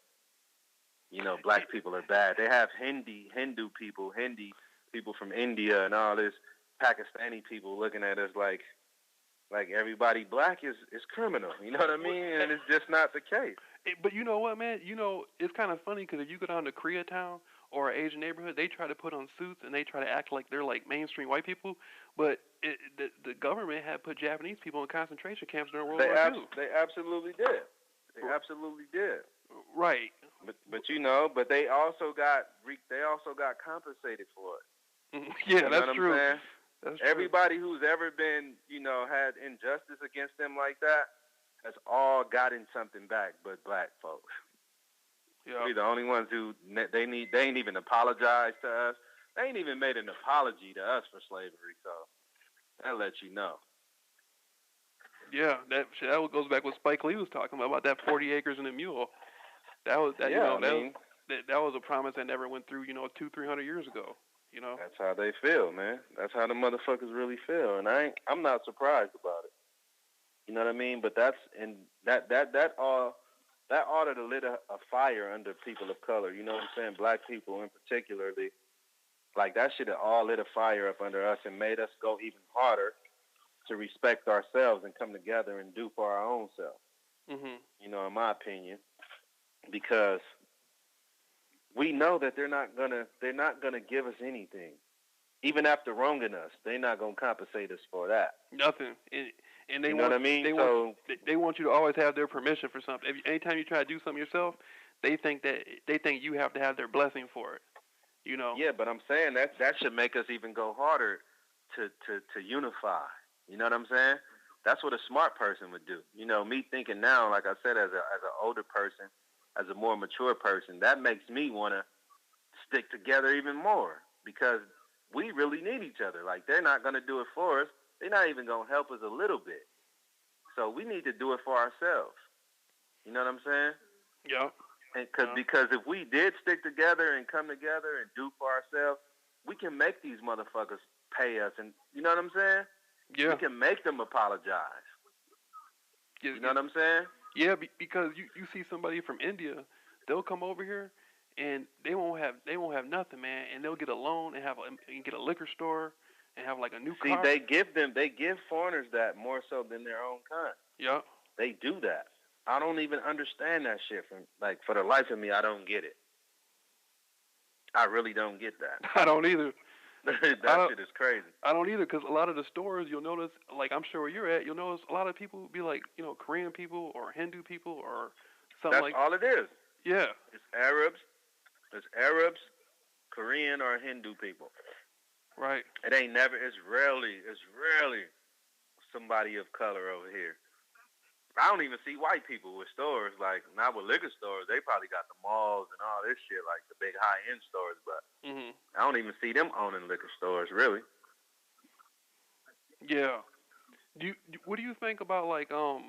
You know, black people are bad. They have Hindu people from India and all this Pakistani people looking at us like everybody black is criminal. You know what I mean? And it's just not the case.
But you know what, man? You know, it's kind of funny because if you go down to Koreatown or an Asian neighborhood, they try to put on suits and they try to act like they're like mainstream white people. But the government had put Japanese people in concentration camps during World War II.
They absolutely did. They absolutely did.
Right.
But you know, but they also got compensated for it.
Yeah, that's true. That's true.
Everybody who's ever been, you know, had injustice against them like that has all gotten something back, but black folks.
Yeah.
We're the only ones who they ain't even apologized to us. They ain't even made an apology to us for slavery. So that lets you know.
Yeah, that goes back what Spike Lee was talking about that 40 acres and a mule. That was that.
Yeah,
you know, that was a promise that never went through. You know, 200-300 years ago. You know.
That's how they feel, man. That's how the motherfuckers really feel, and I'm not surprised about it. You know what I mean? But that ought to lit a fire under people of color. You know what I'm saying? Black people in particularly. Like that should have all lit a fire up under us and made us go even harder to respect ourselves and come together and do for our own self.
Mhm.
You know, in my opinion, because we know that they're not gonna give us anything, even after wronging us. They're not gonna compensate us for that.
Nothing. And they
you know what I mean?
They want you to always have their permission for something. Anytime you try to do something yourself, they think you have to have their blessing for it. You know.
Yeah, but I'm saying that should make us even go harder to unify. You know what I'm saying? That's what a smart person would do. You know, me thinking now, like I said, as an older person, as a more mature person, that makes me want to stick together even more because we really need each other. Like, they're not going to do it for us. They're not even going to help us a little bit. So we need to do it for ourselves. You know what I'm saying?
Yeah.
Because if we did stick together and come together and do for ourselves, we can make these motherfuckers pay us. And you know what I'm saying?
Yeah.
We can make them apologize. You know what I'm saying?
Yeah, because you see somebody from India, they'll come over here and they won't have nothing, man, and they'll get a loan and get a liquor store and have like a new car.
See, they give foreigners that more so than their own kind.
Yeah.
They do that. I don't even understand that shit. For the life of me, I don't get it. I really don't get that.
I don't either.
That shit is crazy.
I don't either, because a lot of the stores, you'll notice, like I'm sure where you're at, you'll notice a lot of people be like, you know, Korean people or Hindu people or something
That's all it is.
Yeah.
It's Arabs, Korean or Hindu people.
Right.
It's rarely somebody of color over here. I don't even see white people with stores. Like, not with liquor stores. They probably got the malls and all this shit, like the big high-end stores. But I don't even see them owning liquor stores, really.
Yeah. What do you think about, like, the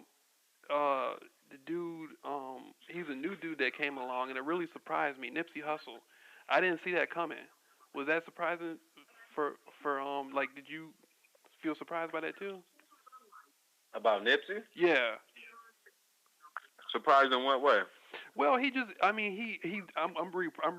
dude, he's a new dude that came along, and it really surprised me, Nipsey Hussle. I didn't see that coming. Was that surprising for like, did you feel surprised by that, too?
About Nipsey?
Yeah.
Surprised in what way?
Well, I'm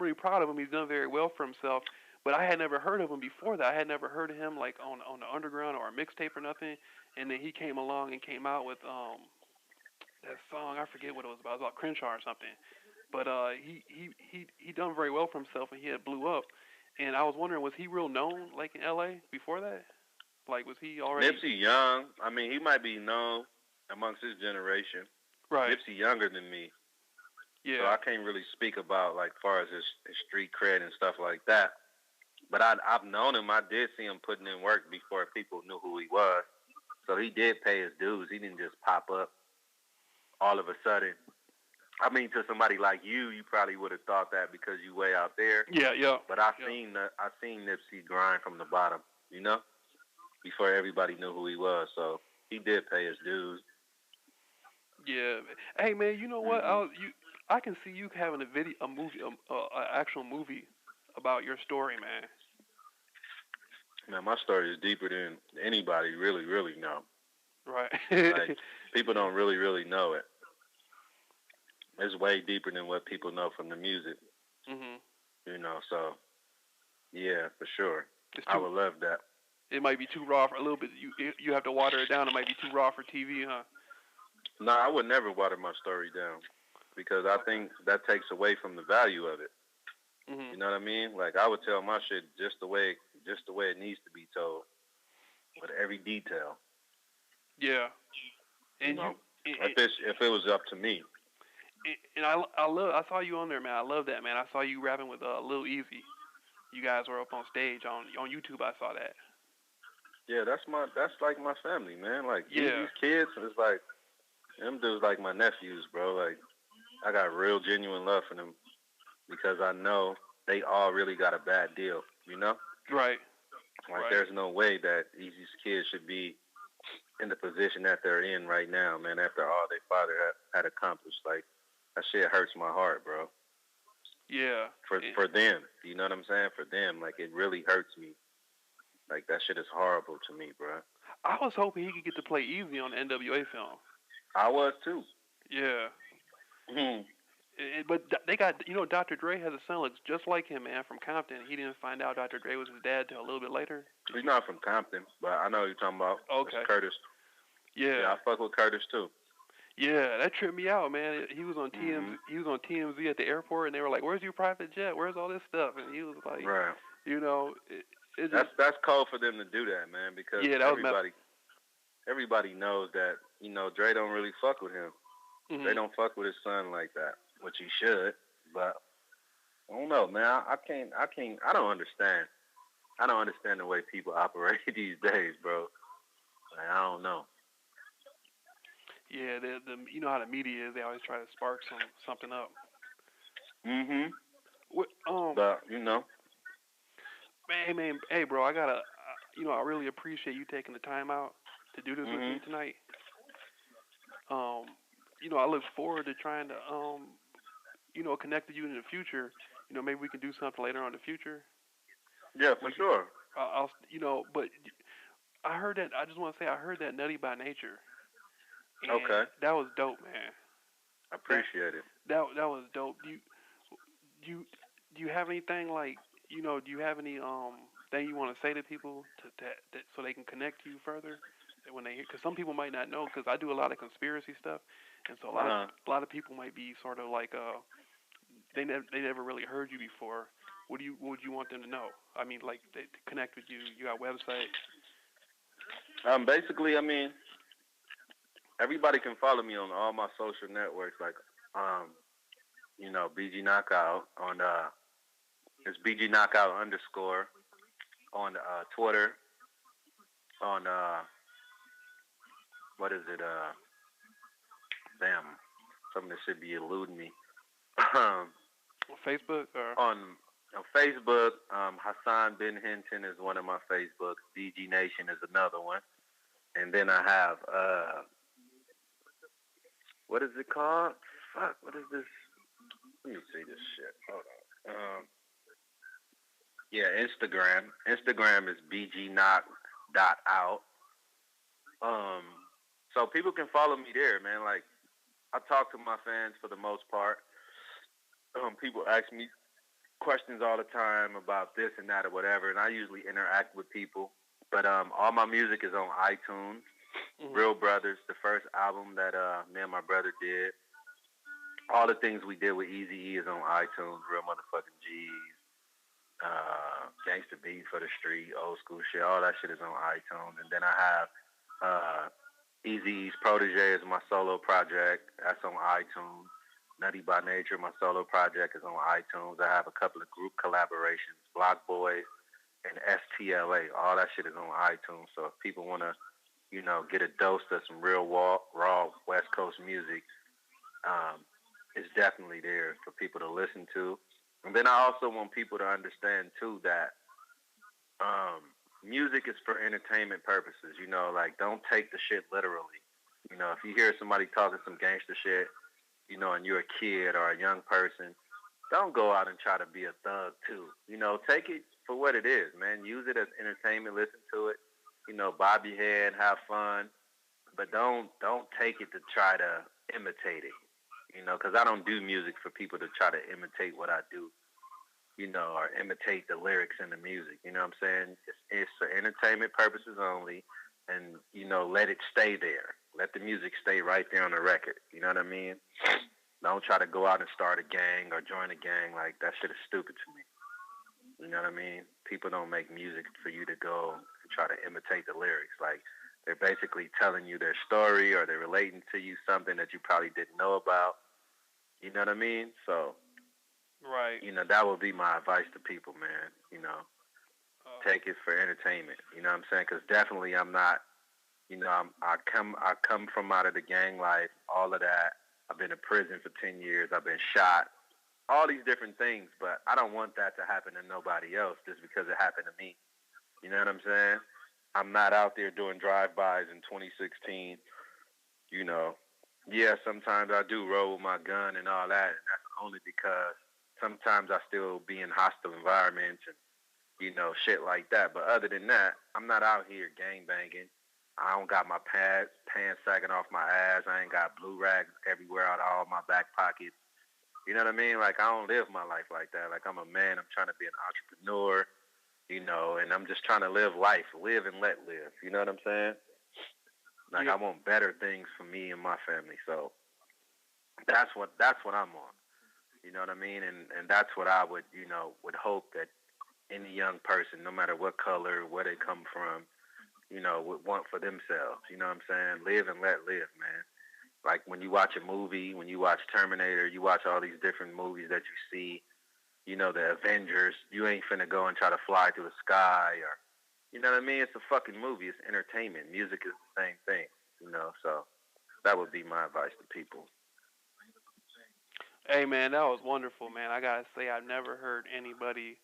really proud of him. He's done very well for himself. But I had never heard of him before that. I had never heard of him like on the underground or a mixtape or nothing. And then he came along and came out with that song. I forget what it was about. It was about Crenshaw or something. But he done very well for himself, and he had blew up. And I was wondering, was he real known like in L.A. before that? Like, was he already?
Nipsey young. I mean, he might be known amongst his generation.
Right.
Nipsey younger than me.
Yeah.
So I can't really speak about, like, far as his street cred and stuff like that. But I've known him. I did see him putting in work before people knew who he was. So he did pay his dues. He didn't just pop up all of a sudden. I mean, to somebody like you probably would have thought that because you way out there.
Yeah, yeah.
But I seen Nipsey grind from the bottom, you know, before everybody knew who he was. So he did pay his dues.
Yeah. Hey, man, you know what? I can see you having an actual movie about your story, man.
Man, my story is deeper than anybody really know.
Right.
Like, people don't really know it. It's way deeper than what people know from the music.
Mhm.
So yeah, for sure.
It's
I
too.
would love that.
It might be too raw for a little bit. You have to water it down. It might be too raw for TV, huh?
No, I would never water my story down because I think that takes away from the value of it.
Mhm.
You know what I mean? Like, I would tell my shit just the way it needs to be told, with every detail.
Yeah.
You
And
know,
you.
if it was up to me.
And I saw you on there, man. I love that, man. I saw you rapping with Lil Easy. You guys were up on stage on YouTube. I saw that.
Yeah, that's like my family, man. Like,
Yeah.
these kids, it's like them dudes like my nephews, bro. Like, I got real genuine love for them because I know they all really got a bad deal.
Right.
Like,
Right.
there's no way that these kids should be in the position that they're in right now, man. After all their father had accomplished, like, that shit hurts my heart, bro.
Yeah.
For them, you know what I'm saying? For them, like, it really hurts me. Like, that shit is horrible to me, bro.
I was hoping he could get to play Easy on the NWA film.
I was too.
Yeah.
Hmm.
But they got, Dr. Dre has a son looks just like him, man, from Compton. He didn't find out Dr. Dre was his dad till a little bit later.
He's not from Compton, but I know who you're talking about.
Okay.
It's Curtis.
Yeah.
I fuck with Curtis too.
Yeah, that tripped me out, man. He was on TMZ. He was on TMZ at the airport, and they were like, "Where's your private jet? Where's all this stuff?" And he was like,
Right.
It just,
That's cold for them to do that, man, because everybody knows that Dre don't really fuck with him.
Mm-hmm.
They don't fuck with his son like that, which he should. But I don't know, man. I don't understand. I don't understand the way people operate these days, bro. Like, I don't know.
Yeah, you know how the media is. They always try to spark something up.
Mhm.
What,
But
man, hey, bro, I gotta, I really appreciate you taking the time out to do this with me tonight. I look forward to trying to, connect with you in the future. Maybe we can do something later on in the future.
Yeah, for sure.
But I heard that. I just want to say I heard that Nutty by Nature. And
Okay.
that was dope, man.
I appreciate it.
That was dope. Do you have anything like do you have any thing you want to say to people to so they can connect to you further when they hear? Because some people might not know. Because I do a lot of conspiracy stuff, and so a lot of people might be sort of like they never really heard you before. What would you want them to know? I mean, like to connect with you. You got a website.
Basically, I mean, everybody can follow me on all my social networks, like BG Knockout on it's BG Knockout _ on Twitter, on what is it? Damn, something that should be eluding me.
On Facebook or
on Facebook, Hassan Ben Hinton is one of my Facebooks. BG Nation is another one, and then I have what is it called? Fuck, what is this? Let me see this shit. Hold on. Yeah, Instagram. Instagram is bgknock.out. So people can follow me there, man. Like, I talk to my fans for the most part. People ask me questions all the time about this and that or whatever, and I usually interact with people. But all my music is on iTunes. Mm-hmm. Real Brothers, the first album that me and my brother did. All the things we did with Eazy-E is on iTunes. Real Motherfucking G's. Gangsta Beat for the Street, old school shit. All that shit is on iTunes. And then I have Eazy-E's Protege is my solo project. That's on iTunes. Nutty by Nature, my solo project, is on iTunes. I have a couple of group collaborations, Block Boys and STLA. All that shit is on iTunes. So if people want to, get a dose of some real raw West Coast music, it's definitely there for people to listen to. And then I also want people to understand, too, that music is for entertainment purposes. Like, don't take the shit literally. If you hear somebody talking some gangster shit, and you're a kid or a young person, don't go out and try to be a thug too. Take it for what it is, man. Use it as entertainment. Listen to it. Bob your head, have fun, but don't take it to try to imitate it. Because I don't do music for people to try to imitate what I do. Or imitate the lyrics in the music. You know what I'm saying? It's for entertainment purposes only, and let it stay there. Let the music stay right there on the record. You know what I mean? Don't try to go out and start a gang or join a gang. Like, that shit is stupid to me. You know what I mean? People don't make music for you to go and try to imitate the lyrics. Like, they're basically telling you their story, or they're relating to you something that you probably didn't know about. You know what I mean? So,
right.
That would be my advice to people, man. Take it for entertainment. You know what I'm saying? Because definitely I'm not, I come from out of the gang life, all of that. I've been in prison for 10 years. I've been shot. All these different things, but I don't want that to happen to nobody else just because it happened to me. You know what I'm saying? I'm not out there doing drive-bys in 2016. Yeah, sometimes I do roll with my gun and all that, and that's only because sometimes I still be in hostile environments and, shit like that. But other than that, I'm not out here gang banging. I don't got my pants sagging off my ass. I ain't got blue rags everywhere out of all my back pockets. You know what I mean? Like, I don't live my life like that. Like, I'm a man. I'm trying to be an entrepreneur, and I'm just trying to live life, live and let live. You know what I'm saying? Like, I want better things for me and my family. So that's what I'm on. You know what I mean? And that's what I would hope that any young person, no matter what color, where they come from, would want for themselves. You know what I'm saying? Live and let live, man. Like, when you watch a movie, when you watch Terminator, you watch all these different movies that you see, the Avengers, you ain't finna go and try to fly through the sky or, you know what I mean? It's a fucking movie. It's entertainment. Music is the same thing, so that would be my advice to people.
Hey, man, that was wonderful, man. I gotta say, I've never heard anybody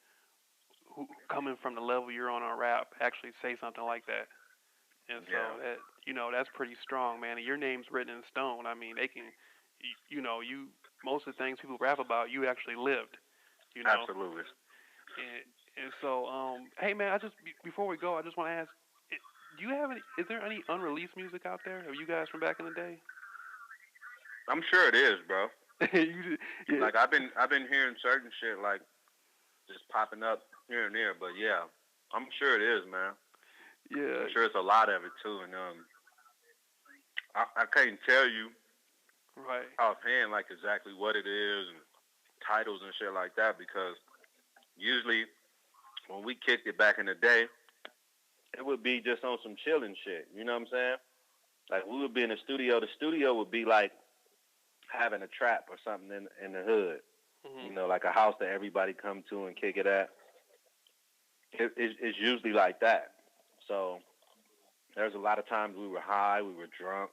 who coming from the level you're on rap actually say something like that. And so that that's pretty strong, man. And your name's written in stone. I mean, they can, you most of the things people rap about, you actually lived.
Absolutely.
And so, hey, man, before we go, I just want to ask, do you have any? Is there any unreleased music out there of you guys from back in the day?
I'm sure it is, bro.
Yeah.
Like, I've been hearing certain shit like just popping up here and there, but yeah, I'm sure it is, man.
Yeah.
I'm sure it's a lot of it too, and I can't tell you
right
offhand like exactly what it is and titles and shit like that, because usually when we kicked it back in the day, it would be just on some chilling shit. You know what I'm saying? Like, we would be in the studio. The studio would be like having a trap or something in the hood.
Mm-hmm.
Like a house that everybody come to and kick it at. It's usually like that. So there's a lot of times we were high, we were drunk.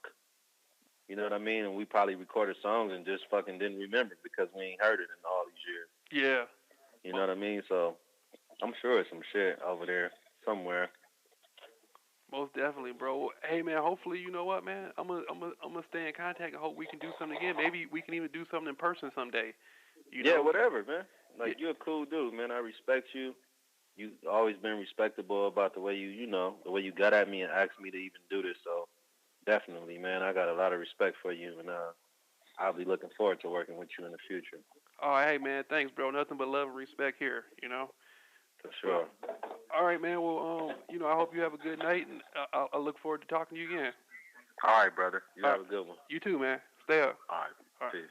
You know what I mean? And we probably recorded songs and just fucking didn't remember because we ain't heard it in all these years.
Yeah.
You know what I mean? So I'm sure it's some shit over there somewhere.
Most definitely, bro. Hey, man. Hopefully, you know what, man. I'm gonna stay in contact and hope we can do something again. Maybe we can even do something in person someday.
Yeah, whatever, man. Like, you're a cool dude, man. I respect you. You've always been respectable about the way the way you got at me and asked me to even do this. So definitely, man, I got a lot of respect for you, and I'll be looking forward to working with you in the future.
Oh, hey, man. Thanks, bro. Nothing but love and respect here.
For sure.
All right, man. Well, I hope you have a good night, and I'll look forward to talking to you again.
All right, brother. You have a good one.
You too, man. Stay up.
All right. Peace.